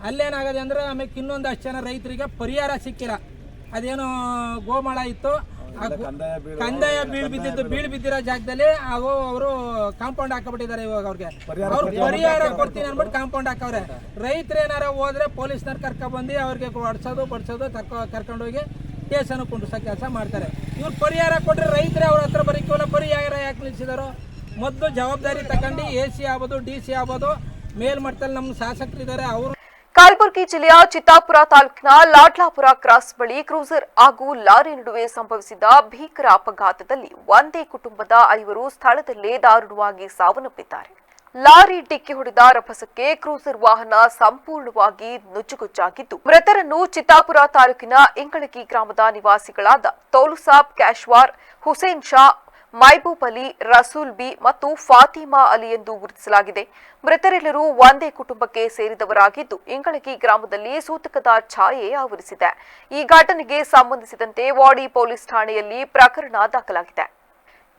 ಅಲ್ಲೇನಾಗದೆ ಅಂದರೆ ಆಮೇಲೆ ಇನ್ನೊಂದು ಅಷ್ಟು ಜನ ರೈತರಿಗೆ ಪರಿಹಾರ ಸಿಕ್ಕಿಲ್ಲ. ಅದೇನು ಗೋಮಾಳ ಇತ್ತು, ಕಂದಾಯ ಬೀಳು ಬಿದ್ದಿರೋ ಜಾಗದಲ್ಲಿ ಅವರು ಕಾಂಪೌಂಡ್ ಹಾಕಬಿಟ್ಟಿದ್ದಾರೆ. ಇವಾಗ ಅವ್ರಿಗೆ ಪರಿಹಾರ ಕೊಡ್ತೀನಿ ಅಂದ್ಬಿಟ್ಟು ಕಾಂಪೌಂಡ್ ಹಾಕವ್ರೆ. ರೈತರು ಏನಾರ ಹೋದ್ರೆ ಪೊಲೀಸ್ನವ್ರು ಕರ್ಕೊಬಂದು ಅವ್ರಿಗೆ ಬಡ್ಸೋದು ಕರ್ಕೊಂಡೋಗಿ ಕೇಸನ್ನು ಕುಂಡ್ರಿಸೋ ಕೆಲಸ ಮಾಡ್ತಾರೆ. ಇವ್ರು ಪರಿಹಾರ ಕೊಟ್ಟರೆ ರೈತರೇ ಅವ್ರ ಹತ್ರ ಬರೀಕಲ್ಲ. ಪರಿಹಾರ ಯಾಕೆ ನಿಲ್ಲಿಸಿದಾರೋ? ಮೊದಲು ಜವಾಬ್ದಾರಿ ತಗೊಂಡು AC ಆಗ್ಬೋದು DC ಆಗ್ಬೋದು ಮೇಲ್ಮಟ್ಟದಲ್ಲಿ ನಮ್ಮ ಶಾಸಕರಿದ್ದಾರೆ ಅವರು. ಕಲಬುರಗಿ ಜಿಲ್ಲೆಯ ಚಿತ್ತಾಪುರ ತಾಲೂಕಿನ ಲಾಡ್ಲಾಪುರ ಕ್ರಾಸ್ ಬಳಿ ಕ್ರೂಸರ್ ಹಾಗೂ ಲಾರಿ ನಡುವೆ ಸಂಭವಿಸಿದ ಭೀಕರ ಅಪಘಾತದಲ್ಲಿ ಒಂದೇ ಕುಟುಂಬದ 5 ಸ್ಥಳದಲ್ಲೇ ದಾರುಣವಾಗಿ ಸಾವನ್ನಪ್ಪಿದ್ದಾರೆ. ಲಾರಿ ಡಿಕ್ಕಿ ಹೊಡೆದ ರಭಸಕ್ಕೆ ಕ್ರೂಸರ್ ವಾಹನ ಸಂಪೂರ್ಣವಾಗಿ ನುಜ್ಜುಗುಜ್ಜಾಗಿದ್ದು, ಮೃತರನ್ನು ಚಿತ್ತಾಪುರ ತಾಲೂಕಿನ ಇಂಗಳಗಿ ಗ್ರಾಮದ ನಿವಾಸಿಗಳಾದ ತೌಲುಸಾಬ್ ಕ್ಯಾಶ್ವಾರ್, ಹುಸೇನ್ ಶಾ, ಮೈಬೂಬ್ ಅಲಿ, ರಸೂಲ್ ಬಿ ಮತ್ತು ಫಾತಿಮಾ ಅಲಿ ಎಂದು ಗುರುತಿಸಲಾಗಿದೆ. ಮೃತರೆಲ್ಲರೂ ಒಂದೇ ಕುಟುಂಬಕ್ಕೆ ಸೇರಿದವರಾಗಿದ್ದು, ಇಂಗಳಗಿ ಗ್ರಾಮದಲ್ಲಿ ಸೂತಕದ ಛಾಯೆ ಆವರಿಸಿದೆ. ಈ ಘಟನೆಗೆ ಸಂಬಂಧಿಸಿದಂತೆ ವಾಡಿ ಪೊಲೀಸ್ ಠಾಣೆಯಲ್ಲಿ ಪ್ರಕರಣ ದಾಖಲಾಗಿದೆ.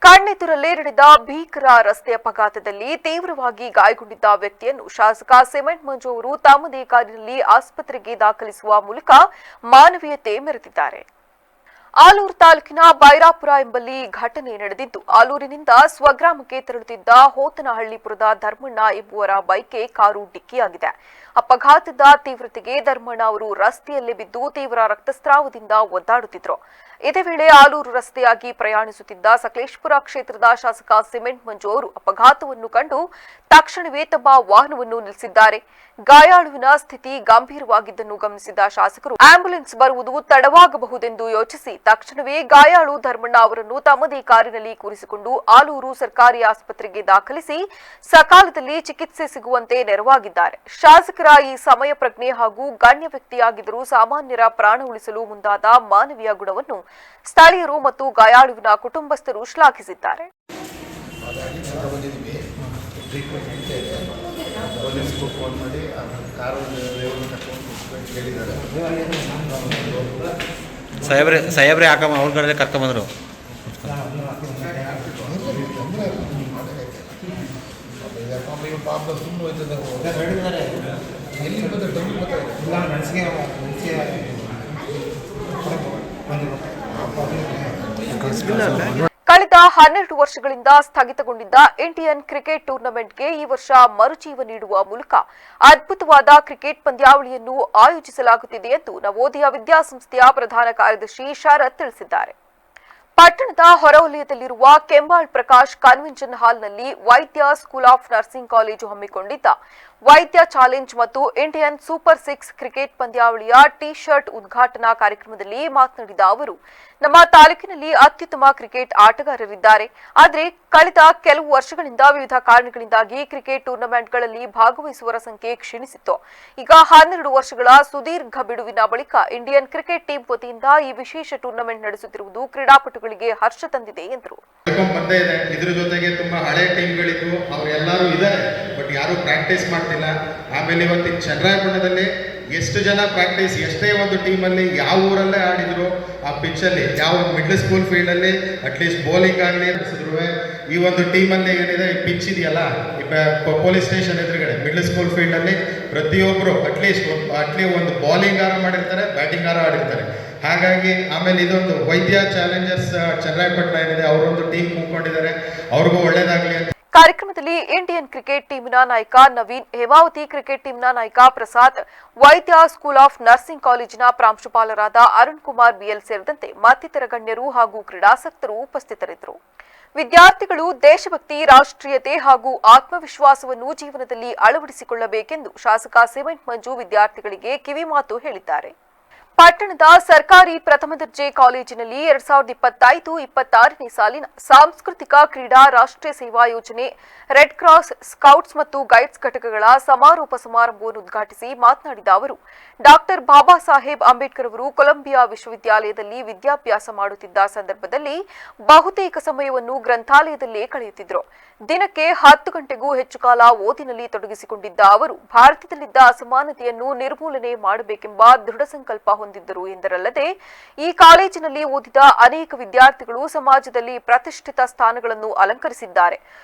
ಕಣ್ಣೆದುರಲ್ಲೇ ನಡೆದ ಭೀಕರ ರಸ್ತೆ ಅಪಘಾತದಲ್ಲಿ ತೀವ್ರವಾಗಿ ಗಾಯಗೊಂಡಿದ್ದ ವ್ಯಕ್ತಿಯನ್ನು ಶಾಸಕ ಸಿಮೆಂಟ್ ಮಂಜು ಅವರು ತಮ್ಮದೇ ಕಾರಿನಲ್ಲಿ ಆಸ್ಪತ್ರೆಗೆ ದಾಖಲಿಸುವ ಮೂಲಕ ಮಾನವೀಯತೆ ಮೆರೆದಿದ್ದಾರೆ. ಆಲೂರು ತಾಲೂಕಿನ ಬೈರಾಪುರ ಎಂಬಲ್ಲಿ ಘಟನೆ ನಡೆದಿದ್ದು, ಆಲೂರಿನಿಂದ ಸ್ವಗ್ರಾಮಕ್ಕೆ ತೆರಳುತ್ತಿದ್ದ ಹೋತನಹಳ್ಳಿಪುರದ ಧರ್ಮಣ್ಣ ಎಂಬುವರ ಬೈಕ್ಗೆ ಕಾರು ಡಿಕ್ಕಿಯಾಗಿದೆ. ಅಪಘಾತದ ತೀವ್ರತೆಗೆ ಧರ್ಮಣ್ಣ ಅವರು ರಸ್ತೆಯಲ್ಲೇ ಬಿದ್ದು ತೀವ್ರ ರಕ್ತಸ್ರಾವದಿಂದ ಒದ್ದಾಡುತ್ತಿದ್ದರು. ಇದೇ ವೇಳೆ ಆಲೂರು ರಸ್ತೆಯಾಗಿ ಪ್ರಯಾಣಿಸುತ್ತಿದ್ದ ಸಕಲೇಶಪುರ ಕ್ಷೇತ್ರದ ಶಾಸಕ ಸಿಮೆಂಟ್ ಮಂಜು ಅವರು ಅಪಘಾತವನ್ನು ಕಂಡು ತಕ್ಷಣವೇ ತಮ್ಮ ವಾಹನವನ್ನು ನಿಲ್ಲಿಸಿದ್ದಾರೆ. ಗಾಯಾಳುವಿನ ಸ್ಥಿತಿ ಗಂಭೀರವಾಗಿದ್ದನ್ನು ಗಮನಿಸಿದ ಶಾಸಕರು ಆಂಬ್ಯುಲೆನ್ಸ್ ಬರುವುದು ತಡವಾಗಬಹುದೆಂದು ಯೋಚಿಸಿ ತಕ್ಷಣವೇ ಗಾಯಾಳು ಧರ್ಮಣ್ಣ ಅವರನ್ನು ತಮ್ಮದೇ ಕಾರಿನಲ್ಲಿ ಕೂರಿಸಿಕೊಂಡು ಆಲೂರು ಸರ್ಕಾರಿ ಆಸ್ಪತ್ರೆಗೆ ದಾಖಲಿಸಿ ಸಕಾಲದಲ್ಲಿ ಚಿಕಿತ್ಸೆ ಸಿಗುವಂತೆ ನೆರವಾಗಿದ್ದಾರೆ. ಶಾಸಕರ ಈ ಸಮಯ ಪ್ರಜ್ಞೆ ಹಾಗೂ ಗಣ್ಯ ವ್ಯಕ್ತಿಯಾಗಿದ್ದರೂ ಸಾಮಾನ್ಯರ ಪ್ರಾಣ ಉಳಿಸಲು ಮುಂದಾದ ಮಾನವೀಯ ಗುಣವನ್ನು ಸ್ಥಳೀಯರು ಮತ್ತು ಗಾಯಾಳುವಿನ ಕುಟುಂಬಸ್ಥರು ಶ್ಲಾಘಿಸಿದ್ದಾರೆ. ಪೊಲೀಸ್ಗೂ ಫೋನ್ ಮಾಡಿ ಕಾರು ಹೇಳಿದ್ದಾರೆ. ಸಾಹೇಬ್ರೆ ಹಾಕಮ್ಮ ಅವ್ರ ಕಡೆ ಕರ್ಕೊಂಬಂದರು. ಪಾಪ ಸುಮ್ಮನೆ ಹೋಯ್ತದೆ. ಎಲ್ಲಿ ಬಂದರೆ ಡಬ್ಬಿ ಕಳೆದ 12 ವರ್ಷಗಳಿಂದ ಸ್ಥಗಿತಗೊಂಡಿದ್ದ ಇಂಡಿಯನ್ ಕ್ರಿಕೆಟ್ ಟೂರ್ನಮೆಂಟ್ಗೆ ಈ ವರ್ಷ ಮರುಜೀವ ನೀಡುವ ಮೂಲಕ ಅದ್ಭುತವಾದ ಕ್ರಿಕೆಟ್ ಪಂದ್ಯಾವಳಿಯನ್ನು ಆಯೋಜಿಸಲಾಗುತ್ತಿದೆ ಎಂದು ನವೋದಯ ವಿದ್ಯಾಸಂಸ್ಥೆಯ ಪ್ರಧಾನ ಕಾರ್ಯದರ್ಶಿ ಶರತ್ ತಿಳಿಸಿದ್ದಾರೆ. ಪಟ್ಟಣದ ಹೊರವಲಯದಲ್ಲಿರುವ ಕೆಂಬಾಳ್ ಪ್ರಕಾಶ್ ಕನ್ವೆನ್ಷನ್ ಹಾಲ್ನಲ್ಲಿ ವೈದ್ಯ ಸ್ಕೂಲ್ ಆಫ್ ನರ್ಸಿಂಗ್ ಕಾಲೇಜು ಹಮ್ಮಿಕೊಂಡಿದ್ದ ವೈದ್ಯ ಚಾಲೆಂಜ್ ಮತ್ತು ಇಂಡಿಯನ್ ಸೂಪರ್ 6 ಕ್ರಿಕೆಟ್ ಪಂದ್ಯಾವಳಿಯ ಟಿ ಶರ್ಟ್ ಉದ್ಘಾಟನಾ ಕಾರ್ಯಕ್ರಮದಲ್ಲಿ ಮಾತನಾಡಿದ ಅವರು, ನಮ್ಮ ತಾಲೂಕಿನಲ್ಲಿ ಅತ್ಯುತ್ತಮ ಕ್ರಿಕೆಟ್ ಆಟಗಾರರಿದ್ದಾರೆ. ಆದರೆ ಕಳೆದ ಕೆಲವು ವರ್ಷಗಳಿಂದ ವಿವಿಧ ಕಾರಣಗಳಿಂದಾಗಿ ಕ್ರಿಕೆಟ್ ಟೂರ್ನಮೆಂಟ್ಗಳಲ್ಲಿ ಭಾಗವಹಿಸುವವರ ಸಂಖ್ಯೆ ಕ್ಷೀಣಿಸಿತ್ತು. ಈಗ 12 ವರ್ಷಗಳ ಸುದೀರ್ಘ ಬಿಡುವಿನ ಬಳಿಕ ಇಂಡಿಯನ್ ಕ್ರಿಕೆಟ್ ಟೀಮ್ ವತಿಯಿಂದ ಈ ವಿಶೇಷ ಟೂರ್ನಮೆಂಟ್ ನಡೆಸುತ್ತಿರುವುದು ಕ್ರೀಡಾಪಟುಗಳಿಗೆ ಹರ್ಷ ತಂದಿದೆ ಎಂದರು. ಇದ್ರ ಜೊತೆಗೆ ತುಂಬಾ ಹಳೆ ಟೀಮ್ಗಳಿದ್ದು ಅವರೆಲ್ಲರೂ ಇದ್ದಾರೆ, ಬಟ್ ಯಾರು ಪ್ರಾಕ್ಟೀಸ್ ಮಾಡ್ತಿಲ್ಲ. ಆಮೇಲೆ ಇವತ್ತಿನ ಚನ್ನರಾಯಪಟ್ಟಣದಲ್ಲಿ ಎಷ್ಟು ಜನ ಪ್ರಾಕ್ಟೀಸ್, ಎಷ್ಟೇ ಒಂದು ಟೀಮಲ್ಲಿ ಯಾವ ಊರಲ್ಲೇ ಆಡಿದ್ರು ಆ ಪಿಚ್ಚಲ್ಲಿ, ಯಾವ ಮಿಡ್ಲ್ ಸ್ಕೂಲ್ ಫೀಲ್ಡಲ್ಲಿ ಅಟ್ಲೀಸ್ಟ್ ಬೌಲಿಂಗ್ ಆಗಲಿ ಅನಿಸಿದ್ರು. ಈ ಒಂದು ಟೀಮಲ್ಲಿ ಏನಿದೆ ಈ ಪಿಚ್ ಇದೆಯಲ್ಲ, ಪೊಲೀಸ್ ಸ್ಟೇಷನ್ ಎದುರುಗಡೆ ಮಿಡ್ಲ್ ಸ್ಕೂಲ್ ಫೀಲ್ಡಲ್ಲಿ ಪ್ರತಿಯೊಬ್ಬರು ಅಟ್ಲೀಸ್ಟ್ ಒಂದು ಬೌಲಿಂಗ್ ಆರ ಮಾಡಿರ್ತಾರೆ, ಬ್ಯಾಟಿಂಗ್ ಆರ ಆಡಿರ್ತಾರೆ. ಹಾಗಾಗಿ ಆಮೇಲೆ ಇದೊಂದು ವೈದ್ಯ ಚಾಲೆಂಜರ್ಸ್ ಚನ್ನರಾಯಪಟ್ಟಣ ಏನಿದೆ ಅವರೊಂದು ಟೀಮ್ ಕೂತ್ಕೊಂಡಿದ್ದಾರೆ, ಅವ್ರಿಗೂ ಒಳ್ಳೇದಾಗಲಿ ಅಂತ. ಕಾರ್ಯಕ್ರಮದಲ್ಲಿ ಇಂಡಿಯನ್ ಕ್ರಿಕೆಟ್ ಟೀಮಿನ ನಾಯಕ ನವೀನ್, ಹೇಮಾವತಿ ಕ್ರಿಕೆಟ್ ಟೀಮ್ನ ನಾಯಕ ಪ್ರಸಾದ್, ವೈದ್ಯ ಸ್ಕೂಲ್ ಆಫ್ ನರ್ಸಿಂಗ್ ಕಾಲೇಜಿನ ಪ್ರಾಂಶುಪಾಲರಾದ ಅರುಣ್ ಕುಮಾರ್ ಬಿಎಲ್ ಸೇರಿದಂತೆ ಮತ್ತಿತರ ಗಣ್ಯರು ಹಾಗೂ ಕ್ರೀಡಾಸಕ್ತರು ಉಪಸ್ಥಿತರಿದ್ದರು. ವಿದ್ಯಾರ್ಥಿಗಳು ದೇಶಭಕ್ತಿ, ರಾಷ್ಟ್ರೀಯತೆ ಹಾಗೂ ಆತ್ಮವಿಶ್ವಾಸವನ್ನು ಜೀವನದಲ್ಲಿ ಅಳವಡಿಸಿಕೊಳ್ಳಬೇಕೆಂದು ಶಾಸಕ ಸಿಮೆಂಟ್ ಮಂಜು ವಿದ್ಯಾರ್ಥಿಗಳಿಗೆ ಕಿವಿಮಾತು ಹೇಳಿದ್ದಾರೆ. ಪಟ್ಟಣದ ಸರ್ಕಾರಿ ಪ್ರಥಮ ದರ್ಜೆ ಕಾಲೇಜಿನಲ್ಲಿ 2025-26ನೇ ಸಾಲಿನ ಸಾಂಸ್ಕೃತಿಕ ಕ್ರೀಡಾ ರಾಷ್ಟ್ರೀಯ ಸೇವಾ ಯೋಜನೆ, ರೆಡ್ ಕ್ರಾಸ್, ಸ್ಕೌಟ್ಸ್ ಮತ್ತು ಗೈಡ್ಸ್ ಘಟಕಗಳ ಸಮಾರೋಪ ಸಮಾರಂಭವನ್ನು ಉದ್ಘಾಟಿಸಿ ಮಾತನಾಡಿದ ಅವರು, ಡಾಕ್ಟರ್ ಬಾಬಾ ಸಾಹೇಬ್ ಅಂಬೇಡ್ಕರ್ ಅವರು ಕೊಲಂಬಿಯಾ ವಿಶ್ವವಿದ್ಯಾಲಯದಲ್ಲಿ ವಿದ್ಯಾಭ್ಯಾಸ ಮಾಡುತ್ತಿದ್ದ ಸಂದರ್ಭದಲ್ಲಿ ಬಹುತೇಕ ಸಮಯವನ್ನು ಗ್ರಂಥಾಲಯದಲ್ಲೇ ಕಳೆಯುತ್ತಿದ್ದರು. ದಿನಕ್ಕೆ 10 ಗಂಟೆಗೂ ಹೆಚ್ಚು ಕಾಲ ಓದಿನಲ್ಲಿ ತೊಡಗಿಸಿಕೊಂಡಿದ್ದ ಅವರು ಭಾರತದಲ್ಲಿದ್ದ ಅಸಮಾನತೆಯನ್ನು ನಿರ್ಮೂಲನೆ ಮಾಡಬೇಕೆಂಬ ದೃಢ ಸಂಕಲ್ಪ ಹೊಂದಿದ್ದರು ಎಂದರಲ್ಲದೆ, ಈ ಕಾಲೇಜಿನಲ್ಲಿ ಓದಿದ ಅನೇಕ ವಿದ್ಯಾರ್ಥಿಗಳು ಸಮಾಜದಲ್ಲಿ ಪ್ರತಿಷ್ಠಿತ ಸ್ಥಾನಗಳನ್ನು ಅಲಂಕರಿಸಿದ್ದಾರೆ.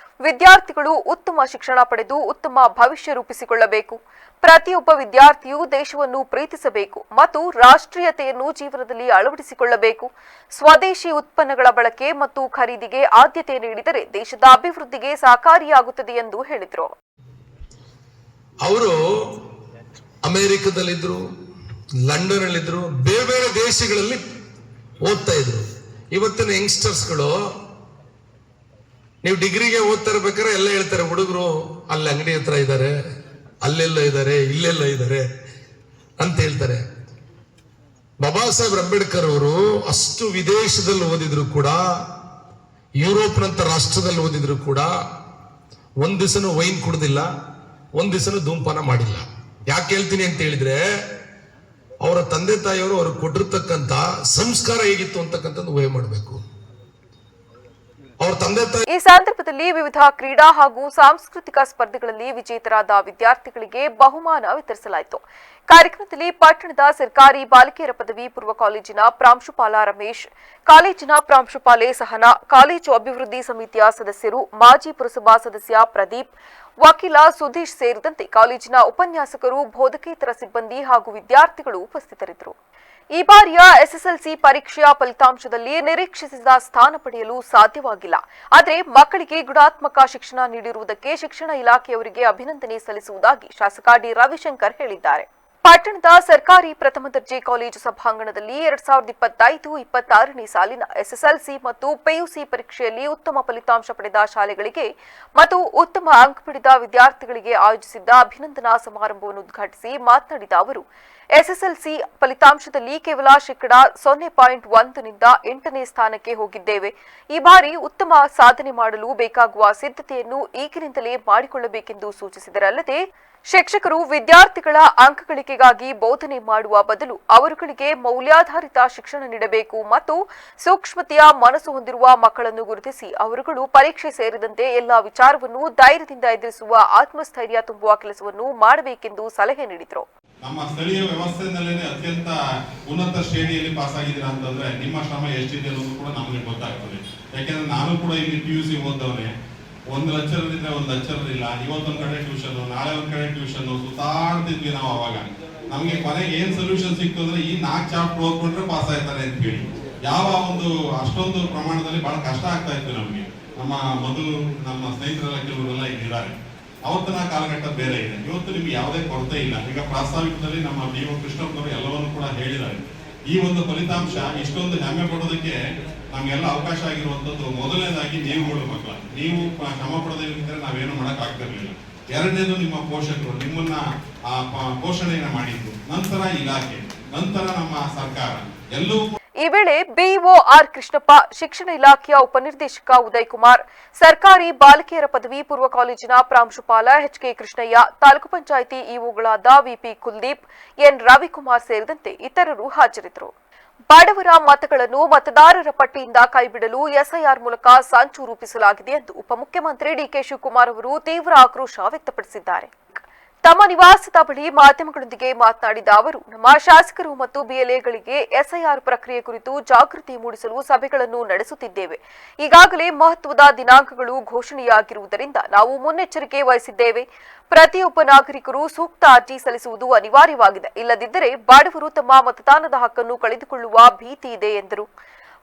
ವಿದ್ಯಾರ್ಥಿಗಳು ಉತ್ತಮ ಶಿಕ್ಷಣ ಪಡೆದು ಉತ್ತಮ ಭವಿಷ್ಯ ರೂಪಿಸಿಕೊಳ್ಳಬೇಕು. ಪ್ರತಿಯೊಬ್ಬ ವಿದ್ಯಾರ್ಥಿಯು ದೇಶವನ್ನು ಪ್ರೀತಿಸಬೇಕು ಮತ್ತು ರಾಷ್ಟ್ರೀಯತೆಯನ್ನು ಜೀವನದಲ್ಲಿ ಅಳವಡಿಸಿಕೊಳ್ಳಬೇಕು. ಸ್ವದೇಶಿ ಉತ್ಪನ್ನಗಳ ಬಳಕೆ ಮತ್ತು ಖರೀದಿಗೆ ಆದ್ಯತೆ ನೀಡಿದರೆ ದೇಶದ ಅಭಿವೃದ್ಧಿಗೆ ಸಹಕಾರಿಯಾಗುತ್ತದೆ ಎಂದು ಹೇಳಿದರು. ಅವರು ಅಮೆರಿಕದಲ್ಲಿದ್ರು, ಲಂಡನ್ ಅಲ್ಲಿದ್ರು, ಬೇರೆ ಬೇರೆ ದೇಶಗಳಲ್ಲಿ ಓದ್ತಾ ಇದ್ರು. ಇವತ್ತಿನ ಯಂಗ್ಸ್ಟರ್ಸ್ಗಳು ನೀವು ಡಿಗ್ರಿಗೆ ಓದ್ತಾ ಇರ್ಬೇಕಾದ್ರೆ ಎಲ್ಲ ಹೇಳ್ತಾರೆ, ಹುಡುಗರು ಅಲ್ಲಿ ಅಂಗಡಿ ಹತ್ರ ಇದ್ದಾರೆ, ಅಲ್ಲೆಲ್ಲ ಇದ್ದಾರೆ, ಇಲ್ಲೆಲ್ಲ ಇದ್ದಾರೆ ಅಂತ ಹೇಳ್ತಾರೆ. ಬಾಬಾ ಸಾಹೇಬ್ ಅಂಬೇಡ್ಕರ್ ಅವರು ಅಷ್ಟು ವಿದೇಶದಲ್ಲಿ ಓದಿದ್ರು ಕೂಡ, ಯುರೋಪ್ನಂತ ರಾಷ್ಟ್ರದಲ್ಲಿ ಓದಿದ್ರು ಕೂಡ ಒಂದ್ ದಿವಸನೂ ವೈನ್ ಕುಡ್ದಿಲ್ಲ, ಒಂದ್ ದಿವಸನೂ ಧೂಮಪಾನ ಮಾಡಿಲ್ಲ. ಯಾಕೆ ಹೇಳ್ತೀನಿ ಅಂತ ಹೇಳಿದ್ರೆ, ಅವರ ತಂದೆ ತಾಯಿಯವರು ಅವ್ರಿಗೆ ಕೊಟ್ಟಿರ್ತಕ್ಕಂಥ ಸಂಸ್ಕಾರ ಹೇಗಿತ್ತು ಅಂತಕ್ಕಂಥದ್ದು ಊಹೆ ಮಾಡಬೇಕು. ಈ ಸಂದರ್ಭದಲ್ಲಿ ವಿವಿಧ ಕ್ರೀಡಾ ಹಾಗೂ ಸಾಂಸ್ಕೃತಿಕ ಸ್ಪರ್ಧೆಗಳಲ್ಲಿ ವಿಜೇತರಾದ ವಿದ್ಯಾರ್ಥಿಗಳಿಗೆ ಬಹುಮಾನ ವಿತರಿಸಲಾಯಿತು. ಕಾರ್ಯಕ್ರಮದಲ್ಲಿ ಪಟ್ಟಣದ ಸರ್ಕಾರಿ ಬಾಲಿಕೆಯರ ಪದವಿ ಪೂರ್ವ ಕಾಲೇಜಿನ ಪ್ರಾಂಶುಪಾಲ ರಮೇಶ್, ಕಾಲೇಜಿನ ಪ್ರಾಂಶುಪಾಲೆ ಸಹನಾ, ಕಾಲೇಜು ಅಭಿವೃದ್ಧಿ ಸಮಿತಿಯ ಸದಸ್ಯರು, ಮಾಜಿ ಪುರಸಭಾ ಸದಸ್ಯ ಪ್ರದೀಪ್, ವಕೀಲ ಸುಧೀಶ್ ಸೇರಿದಂತೆ ಕಾಲೇಜಿನ ಉಪನ್ಯಾಸಕರು, ಬೋಧಕೇತರ ಸಿಬ್ಬಂದಿ ಹಾಗೂ ವಿದ್ಯಾರ್ಥಿಗಳು ಉಪಸ್ಥಿತರಿದ್ದರು. ಈ ಬಾರಿಯ ಎಸ್ಎಸ್ಎಲ್ಸಿ ಪರೀಕ್ಷೆಯ ಫಲಿತಾಂಶದಲ್ಲಿ ನಿರೀಕ್ಷಿಸಿದ ಸ್ಥಾನ ಪಡೆಯಲು ಸಾಧ್ಯವಾಗಿಲ್ಲ. ಆದರೆ ಮಕ್ಕಳಿಗೆ ಗುಣಾತ್ಮಕ ಶಿಕ್ಷಣ ನೀಡಿರುವುದಕ್ಕೆ ಶಿಕ್ಷಣ ಇಲಾಖೆಯವರಿಗೆ ಅಭಿನಂದನೆ ಸಲ್ಲಿಸುವುದಾಗಿ ಶಾಸಕ ಡಿ ರವಿಶಂಕರ್ ಹೇಳಿದ್ದಾರೆ. ಪಟ್ಟಣದ ಸರ್ಕಾರಿ ಪ್ರಥಮ ದರ್ಜೆ ಕಾಲೇಜು ಸಭಾಂಗಣದಲ್ಲಿ 2025-26ನೇ ಸಾಲಿನ ಎಸ್ಎಸ್ಎಲ್ಸಿ ಮತ್ತು ಪಿಯುಸಿ ಪರೀಕ್ಷೆಯಲ್ಲಿ ಉತ್ತಮ ಫಲಿತಾಂಶ ಪಡೆದ ಶಾಲೆಗಳಿಗೆ ಮತ್ತು ಉತ್ತಮ ಅಂಕ ಪಡೆದ ವಿದ್ಯಾರ್ಥಿಗಳಿಗೆ ಆಯೋಜಿಸಿದ್ದ ಅಭಿನಂದನಾ ಸಮಾರಂಭವನ್ನು ಉದ್ಘಾಟಿಸಿ ಮಾತನಾಡಿದ ಅವರು, ಎಸ್ಎಸ್ಎಲ್ಸಿ ಫಲಿತಾಂಶದಲ್ಲಿ ಕೇವಲ 0.1ನಿಂದ 8ನೇ ಸ್ಥಾನಕ್ಕೆ ಹೋಗಿದ್ದೇವೆ. ಈ ಬಾರಿ ಉತ್ತಮ ಸಾಧನೆ ಮಾಡಲು ಬೇಕಾಗುವ ಸಿದ್ಧತೆಯನ್ನು ಈಗಿನಿಂದಲೇ ಮಾಡಿಕೊಳ್ಳಬೇಕೆಂದು ಸೂಚಿಸಿದರಲ್ಲದೆ, ಶಿಕ್ಷಕರು ವಿದ್ಯಾರ್ಥಿಗಳ ಅಂಕಗಳಿಕೆಗಾಗಿ ಬೋಧನೆ ಮಾಡುವ ಬದಲು ಅವರುಗಳಿಗೆ ಮೌಲ್ಯಾಧಾರಿತ ಶಿಕ್ಷಣ ನೀಡಬೇಕು ಮತ್ತು ಸೂಕ್ಷ್ಮತೆಯ ಮನಸ್ಸು ಹೊಂದಿರುವ ಮಕ್ಕಳನ್ನು ಗುರುತಿಸಿ ಅವರುಗಳು ಪರೀಕ್ಷೆ ಸೇರಿದಂತೆ ಎಲ್ಲಾ ವಿಚಾರವನ್ನು ಧೈರ್ಯದಿಂದ ಎದುರಿಸುವ ಆತ್ಮಸ್ಥೈರ್ಯ ತುಂಬುವ ಕೆಲಸವನ್ನು ಮಾಡಬೇಕೆಂದು ಸಲಹೆ ನೀಡಿದರು. ನಮ್ಮ ಸ್ಥಳೀಯ ವ್ಯವಸ್ಥೆಯಲ್ಲೇ ಅತ್ಯಂತ ಉನ್ನತ ಶ್ರೇಣಿಯಲ್ಲಿ ಪಾಸ್ ಆಗಿದ್ದೀರಾ ಅಂತಂದ್ರೆ ನಿಮ್ಮ ಶ್ರಮ ಎಷ್ಟಿದೆ ಅನ್ನೋದು ಕೂಡ ನಮಗೆ ಗೊತ್ತಾಗ್ತದೆ. ಯಾಕೆಂದ್ರೆ ನಾನು ಕೂಡ ಇಲ್ಲಿ PUC ಓದ್ದವನೇ. ಒಂದು ಲೆಕ್ಚರರ್ ಇದ್ರೆ ಒಂದು ಲೆಕ್ಚರರ್ ಇಲ್ಲ, ಇವತ್ತೊಂದ್ ಕಡೆ ಟ್ಯೂಷನ್, ನಾಳೆ ಒಂದ್ ಕಡೆ ಟ್ಯೂಷನ್, ಸುತ್ತಾಡ್ತಿದ್ವಿ ನಾವು. ಅವಾಗ ನಮ್ಗೆ ಕೊನೆಗೆ ಏನ್ ಸೊಲ್ಯೂಷನ್ ಸಿಕ್ತು ಅಂದ್ರೆ ಈ 4 ಚಾಪ್ಟರ್ ಓದ್ಕೊಂಡ್ರೆ ಪಾಸ್ ಆಯ್ತಾರೆ ಅಂತ ಹೇಳಿ. ಯಾವ ಒಂದು ಅಷ್ಟೊಂದು ಪ್ರಮಾಣದಲ್ಲಿ ಬಹಳ ಕಷ್ಟ ಆಗ್ತಾ ಇತ್ತು ನಮ್ಗೆ. ನಮ್ಮ ಸ್ನೇಹಿತರೆಲ್ಲ ಕೆಲವರೆಲ್ಲ ಇದ್ದಾರೆ. ಅವತ್ತಿನ ಕಾಲಘಟ್ಟ ಬೇರೆ ಇದೆ. ಇವತ್ತು ನಿಮ್ಗೆ ಯಾವುದೇ ಕೊರತೆ ಇಲ್ಲ. ಈಗ ಪ್ರಾಸ್ತಾವಿಕದಲ್ಲಿ ನಮ್ಮ DO ಕೃಷ್ಣಪ್ಪನವರು ಎಲ್ಲವನ್ನು ಕೂಡ ಹೇಳಿದ್ದಾರೆ. ಈ ಒಂದು ಫಲಿತಾಂಶ ಇಷ್ಟೊಂದು ಹೆಮ್ಮೆ ಪಡೋದಕ್ಕೆ ನಮ್ಗೆಲ್ಲ ಅವಕಾಶ ಆಗಿರುವಂತದ್ದು ಮೊದಲನೇದಾಗಿ ನೀವುಗಳು ಮಕ್ಕಳ, ನೀವು ಶ್ರಮ ಪಡೋದಿದ್ರೆ ನಾವೇನು ಮಾಡಕ್ ಆಗ್ತಿರ್ಲಿಲ್ಲ. ಎರಡನೇದು ನಿಮ್ಮ ಪೋಷಕರು ನಿಮ್ಮನ್ನ ಪೋಷಣೆಯನ್ನ ಮಾಡಿದ್ದು, ನಂತರ ಇಲಾಖೆ, ನಂತರ ನಮ್ಮ ಸರ್ಕಾರ ಎಲ್ಲವೂ. ಈ ವೇಳೆ BO ಆರ್ ಕೃಷ್ಣಪ್ಪ, ಶಿಕ್ಷಣ ಇಲಾಖೆಯ ಉಪನಿರ್ದೇಶಕ ಉದಯ್ ಕುಮಾರ್, ಸರ್ಕಾರಿ ಬಾಲಕಿಯರ ಪದವಿ ಪೂರ್ವ ಕಾಲೇಜಿನ ಪ್ರಾಂಶುಪಾಲ HK ಕೃಷ್ಣಯ್ಯ, ತಾಲೂಕು ಪಂಚಾಯಿತಿ ಇಒಗಳಾದ VP ಕುಲ್ದೀಪ್, ಎನ್ ರವಿಕುಮಾರ್ ಸೇರಿದಂತೆ ಇತರರು ಹಾಜರಿದ್ದರು. ಬಡವರ ಮತಗಳನ್ನು ಮತದಾರರ ಪಟ್ಟಿಯಿಂದ ಕೈಬಿಡಲು SIR ಮೂಲಕ ಸಂಚು ರೂಪಿಸಲಾಗಿದೆ ಎಂದು ಉಪಮುಖ್ಯಮಂತ್ರಿ DK ಶಿವಕುಮಾರ್ ಅವರು ತೀವ್ರ ಆಕ್ರೋಶ ವ್ಯಕ್ತಪಡಿಸಿದ್ದಾರೆ. ತಮ್ಮ ನಿವಾಸದ ಬಳಿ ಮಾಧ್ಯಮಗಳೊಂದಿಗೆ ಮಾತನಾಡಿದ ಅವರು, ನಮ್ಮ ಶಾಸಕರು ಮತ್ತು BLAಗಳಿಗೆ SIR ಪ್ರಕ್ರಿಯೆ ಕುರಿತು ಜಾಗೃತಿ ಮೂಡಿಸಲು ಸಭೆಗಳನ್ನು ನಡೆಸುತ್ತಿದ್ದೇವೆ. ಈಗಾಗಲೇ ಮಹತ್ವದ ದಿನಾಂಕಗಳು ಘೋಷಣೆಯಾಗಿರುವುದರಿಂದ ನಾವು ಮುನ್ನೆಚ್ಚರಿಕೆ ವಹಿಸಿದ್ದೇವೆ. ಪ್ರತಿಯೊಬ್ಬ ನಾಗರಿಕರು ಸೂಕ್ತ ಅರ್ಜಿ ಸಲ್ಲಿಸುವುದು ಅನಿವಾರ್ಯವಾಗಿದೆ. ಇಲ್ಲದಿದ್ದರೆ ಬಡವರು ತಮ್ಮ ಮತದಾನದ ಹಕ್ಕನ್ನು ಕಳೆದುಕೊಳ್ಳುವ ಭೀತಿ ಇದೆ ಎಂದರು.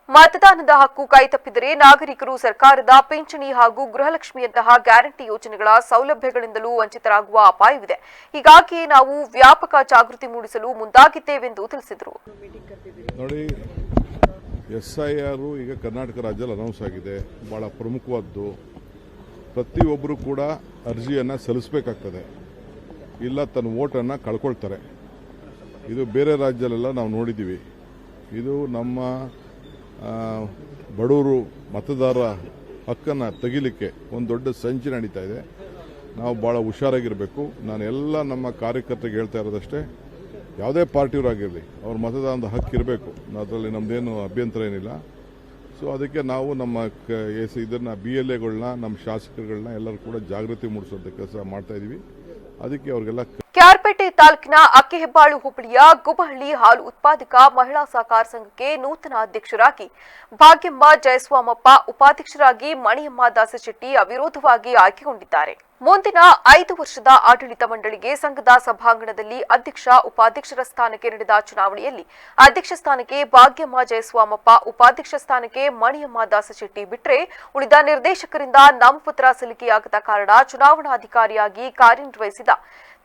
ಮತದಾನದ ಹಕ್ಕು ಕೈತಪ್ಪಿದರೆ ನಾಗರಿಕರು ಸರ್ಕಾರದ ಪಿಂಚಣಿ ಹಾಗೂ ಗೃಹಲಕ್ಷ್ಮಿಯಂತಹ ಗ್ಯಾರಂಟಿ ಯೋಜನೆಗಳ ಸೌಲಭ್ಯಗಳಿಂದಲೂ ವಂಚಿತರಾಗುವ ಅಪಾಯವಿದೆ. ಹೀಗಾಗಿಯೇ ನಾವು ವ್ಯಾಪಕ ಜಾಗೃತಿ ಮೂಡಿಸಲು ಮುಂದಾಗಿದ್ದೇವೆಂದು ತಿಳಿಸಿದರು. ನೋಡಿ, SIR ಈಗ ಕರ್ನಾಟಕ ರಾಜ್ಯದಲ್ಲಿ ಅನೌನ್ಸ್ ಆಗಿದೆ. ಬಹಳ ಪ್ರಮುಖವಾದ್ದು. ಪ್ರತಿಯೊಬ್ಬರು ಕೂಡ ಅರ್ಜಿಯನ್ನು ಸಲ್ಲಿಸಬೇಕಾಗ್ತದೆ, ಇಲ್ಲ ತನ್ನ ವೋಟನ್ನು ಕಳ್ಕೊಳ್ತಾರೆ. ಇದು ಬೇರೆ ರಾಜ್ಯದಲ್ಲೆಲ್ಲ ನಾವು ನೋಡಿದ್ದೀವಿ. ಇದು ನಮ್ಮ ಬಡವರು ಮತದಾರರ ಹಕ್ಕನ್ನು ತೆಗಿಲಿಕ್ಕೆ ಒಂದು ದೊಡ್ಡ ಸಂಚು ನಡೀತಾ ಇದೆ. ನಾವು ಭಾಳ ಹುಷಾರಾಗಿರಬೇಕು. ನಾನು ಎಲ್ಲ ನಮ್ಮ ಕಾರ್ಯಕರ್ತರಿಗೆ ಹೇಳ್ತಾ ಇರೋದಷ್ಟೇ, ಯಾವುದೇ ಪಾರ್ಟಿಯವರಾಗಿರಲಿ ಅವ್ರ ಮತದಾನದ ಹಕ್ಕು ಇರಬೇಕು. ಅದರಲ್ಲಿ ನಮ್ಮದೇನು ಅಭ್ಯಂತರ ಏನಿಲ್ಲ. ಸೊ ಅದಕ್ಕೆ ನಾವು ನಮ್ಮ ಇದನ್ನು BLAಗಳನ್ನ, ನಮ್ಮ ಶಾಸಕರುಗಳನ್ನ ಎಲ್ಲರೂ ಕೂಡ ಜಾಗೃತಿ ಮೂಡಿಸೋದಕ್ಕೆ ಕೆಲಸ ಮಾಡ್ತಾ ಇದ್ದೀವಿ. ಅದಕ್ಕೆ ಅವ್ರಿಗೆಲ್ಲ. ಕ್ಯಾರ್ಪೇಟೆ ತಾಲೂಕಿನ ಅಕ್ಕಿಹೆಬ್ಬಾಳು ಹೋಬಳಿಯ ಗುಬ್ಬಹಳ್ಳಿ ಹಾಲು ಉತ್ಪಾದಕ ಮಹಿಳಾ ಸಹಕಾರ ಸಂಘಕ್ಕೆ ನೂತನ ಅಧ್ಯಕ್ಷರಾಗಿ ಭಾಗ್ಯಮ್ಮ ಜಯಸ್ವಾಮಪ್ಪ, ಉಪಾಧ್ಯಕ್ಷರಾಗಿ ಮಣಿಯಮ್ಮ ದಾಸಶೆಟ್ಟಿ ಅವಿರೋಧವಾಗಿ ಆಯ್ಕೆಗೊಂಡಿದ್ದಾರೆ. ಮುಂದಿನ 5 ವರ್ಷದ ಆಡಳಿತ ಮಂಡಳಿಗೆ ಸಂಘದ ಸಭಾಂಗಣದಲ್ಲಿ ಅಧ್ಯಕ್ಷ, ಉಪಾಧ್ಯಕ್ಷರ ಸ್ಥಾನಕ್ಕೆ ನಡೆದ ಚುನಾವಣೆಯಲ್ಲಿ ಅಧ್ಯಕ್ಷ ಸ್ಥಾನಕ್ಕೆ ಭಾಗ್ಯಮ್ಮ ಜಯಸ್ವಾಮಪ್ಪ, ಉಪಾಧ್ಯಕ್ಷ ಸ್ಥಾನಕ್ಕೆ ಮಣಿಯಮ್ಮ ದಾಸಶೆಟ್ಟಿ ಬಿಟ್ಟರೆ ಉಳಿದ ನಿರ್ದೇಶಕರಿಂದ ನಾಮಪತ್ರ ಸಲ್ಲಿಕೆಯಾಗದ ಕಾರಣ ಚುನಾವಣಾಧಿಕಾರಿಯಾಗಿ ಕಾರ್ಯನಿರ್ವಹಿಸಿದ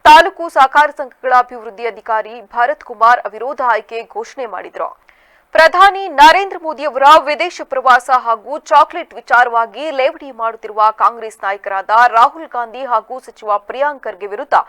ತಾಲೂಕು ಸಹಕಾರ ಸಂಘಗಳ ಅಭಿವೃದ್ಧಿ ಅಧಿಕಾರಿ ಭರತ್ ಕುಮಾರ್ ಅವಿರೋಧ ಆಯ್ಕೆ ಘೋಷಣೆ ಮಾಡಿದರು. ಪ್ರಧಾನಿ ನರೇಂದ್ರ ಮೋದಿಯವರ ವಿದೇಶ ಪ್ರವಾಸ ಹಾಗೂ ಚಾಕ್ಲೇಟ್ ವಿಚಾರವಾಗಿ ಲೇವಡಿ ಮಾಡುತ್ತಿರುವ ಕಾಂಗ್ರೆಸ್ ನಾಯಕರಾದ ರಾಹುಲ್ ಗಾಂಧಿ ಹಾಗೂ ಸಚಿವ ಪ್ರಿಯಾಂಕ್ ಖರ್ಗೆ ವಿರುದ್ಧ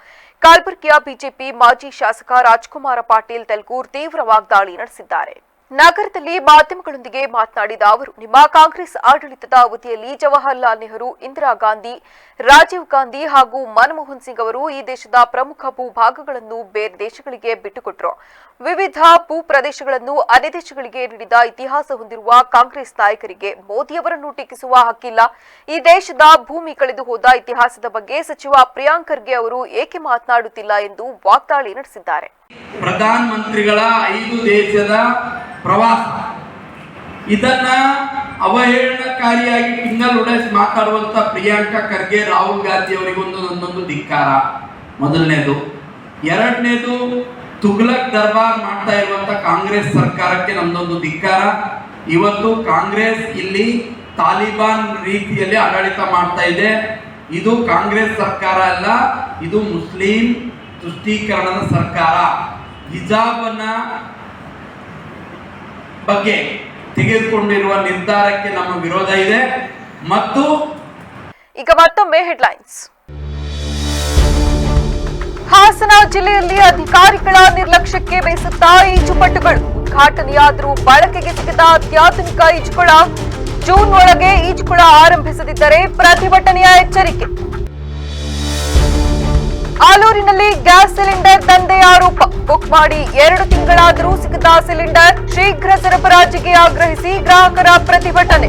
ಕಲಬುರಗಿಯ ಬಿಜೆಪಿ ಮಾಜಿ ಶಾಸಕ ರಾಜ್ಕುಮಾರ ಪಾಟೀಲ್ ತೆಲ್ಕೂರ್ ತೀವ್ರ ವಾಗ್ದಾಳಿ ನಡೆಸಿದ್ದಾರೆ. ನಗರದಲ್ಲಿ ಮಾಧ್ಯಮಗಳೊಂದಿಗೆ ಮಾತನಾಡಿದ ಅವರು, ನಿಮ್ಮ ಕಾಂಗ್ರೆಸ್ ಆಡಳಿತದ ಅವಧಿಯಲ್ಲಿ ಜವಾಹರ್ಲಾಲ್ ನೆಹರು, ಇಂದಿರಾ ಗಾಂಧಿ, ರಾಜೀವ್ ಗಾಂಧಿ ಹಾಗೂ ಮನಮೋಹನ್ ಸಿಂಗ್ ಅವರು ಈ ದೇಶದ ಪ್ರಮುಖ ಭೂಭಾಗಗಳನ್ನು ಬೇರೆ ದೇಶಗಳಿಗೆ ಬಿಟ್ಟುಕೊಟ್ಟರು. ವಿವಿಧ ಭೂ ಪ್ರದೇಶಗಳನ್ನು ಅನ್ಯ ದೇಶಗಳಿಗೆ ನೀಡಿದ ಇತಿಹಾಸ ಹೊಂದಿರುವ ಕಾಂಗ್ರೆಸ್ ನಾಯಕರಿಗೆ ಮೋದಿಯವರನ್ನು ಟೀಕಿಸುವ ಹಕ್ಕಿಲ್ಲ. ಈ ದೇಶದ ಭೂಮಿ ಕಳೆದು ಹೋದ ಇತಿಹಾಸದ ಬಗ್ಗೆ ಸಚಿವ ಪ್ರಿಯಾಂಕ್ ಖರ್ಗೆ ಅವರು ಏಕೆ ಮಾತನಾಡುತ್ತಿಲ್ಲ ಎಂದು ವಾಗ್ದಾಳಿ ನಡೆಸಿದ್ದಾರೆ. ಪ್ರಧಾನ ಮಂತ್ರಿಗಳ 5 ದೇಶದ ಪ್ರವಾಸ, ಇದನ್ನ ಅವಹೇಳನಕಾರಿಯಾಗಿ ಟಿಂಗಲ್ ಉಡೇಸಿ ಮಾತಾಡುವಂತ ಪ್ರಿಯಾಂಕ ಖರ್ಗೆ, ರಾಹುಲ್ ಗಾಂಧಿ ಅವರಿಗೊಂದು ನನ್ನೊಂದು ಧಿಕ್ಕಾರ. ಮೊದಲನೇದು. ಎರಡನೇದು, ತುಗ್ಲಕ್ ದರ್ಬಾರ್ ಮಾಡ್ತಾ ಇರುವಂತ ಕಾಂಗ್ರೆಸ್ ಸರ್ಕಾರಕ್ಕೆ ನಮ್ದೊಂದು ಧಿಕ್ಕಾರ. ಇವತ್ತು ಕಾಂಗ್ರೆಸ್ ಇಲ್ಲಿ ತಾಲಿಬಾನ್ ರೀತಿಯಲ್ಲಿ ಆಡಳಿತ ಮಾಡ್ತಾ ಇದೆ. ಇದು ಕಾಂಗ್ರೆಸ್ ಸರ್ಕಾರ ಅಲ್ಲ, ಇದು ಮುಸ್ಲಿಂ ತುಷ್ಟೀಕರಣದ ಸರ್ಕಾರ. ಹಿಜಾಬನ ಬಗ್ಗೆ ತೆಗೆದುಕೊಂಡಿರುವ ನಿರ್ಧಾರಕ್ಕೆ ನಮ್ಮ ವಿರೋಧ ಇದೆ. ಮತ್ತು ಈಗ ಮತ್ತೊಮ್ಮೆ ಹೆಡ್ಲೈನ್ಸ್. ಹಾಸನ ಜಿಲ್ಲೆಯಲ್ಲಿ ಅಧಿಕಾರಿಗಳ ನಿರ್ಲಕ್ಷ್ಯಕ್ಕೆ ಬೇಸತ್ತ ಈಜುಪಟುಗಳು, ಉದ್ಘಾಟನೆಯಾದರೂ ಬಳಕೆಗೆ ಸಿಗದ ಅತ್ಯಾಧುನಿಕ ಈಜುಕೊಳ. ಜೂನ್ ಒಳಗೆ ಈಜುಕೊಳ ಆರಂಭಿಸದಿದ್ದರೆ ಪ್ರತಿಭಟನೆಯ ಎಚ್ಚರಿಕೆ. ಆಲೂರಿನಲ್ಲಿ ಗ್ಯಾಸ್ ಸಿಲಿಂಡರ್ ದಂಧೆ ಆರೋಪ. ಬುಕ್ ಮಾಡಿ 2 ತಿಂಗಳಾದರೂ ಸಿಗದ ಸಿಲಿಂಡರ್, ಶೀಘ್ರ ಸರಬರಾಜಿಗೆ ಆಗ್ರಹಿಸಿ ಗ್ರಾಹಕರ ಪ್ರತಿಭಟನೆ.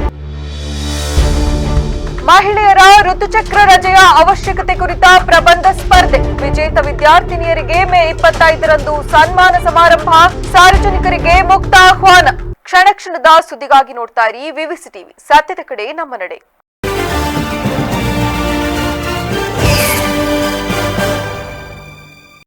ಮಹಿಳೆಯರ ಋತುಚಕ್ರ ರಜೆಯ ಅವಶ್ಯಕತೆ ಕುರಿತ ಪ್ರಬಂಧ ಸ್ಪರ್ಧೆ. ವಿಜೇತ ವಿದ್ಯಾರ್ಥಿನಿಯರಿಗೆ ಮೇ 25ರಂದು ಸನ್ಮಾನ ಸಮಾರಂಭ. ಸಾರ್ವಜನಿಕರಿಗೆ ಮುಕ್ತ ಆಹ್ವಾನ. ಕ್ಷಣ ಕ್ಷಣದ ಸುದ್ದಿಗಾಗಿ ನೋಡ್ತಾ ಇರಿ ವಿವಿಸಿ ಟಿವಿ. ಸತ್ಯದ ಕಡೆ ನಮ್ಮ ನಡೆ.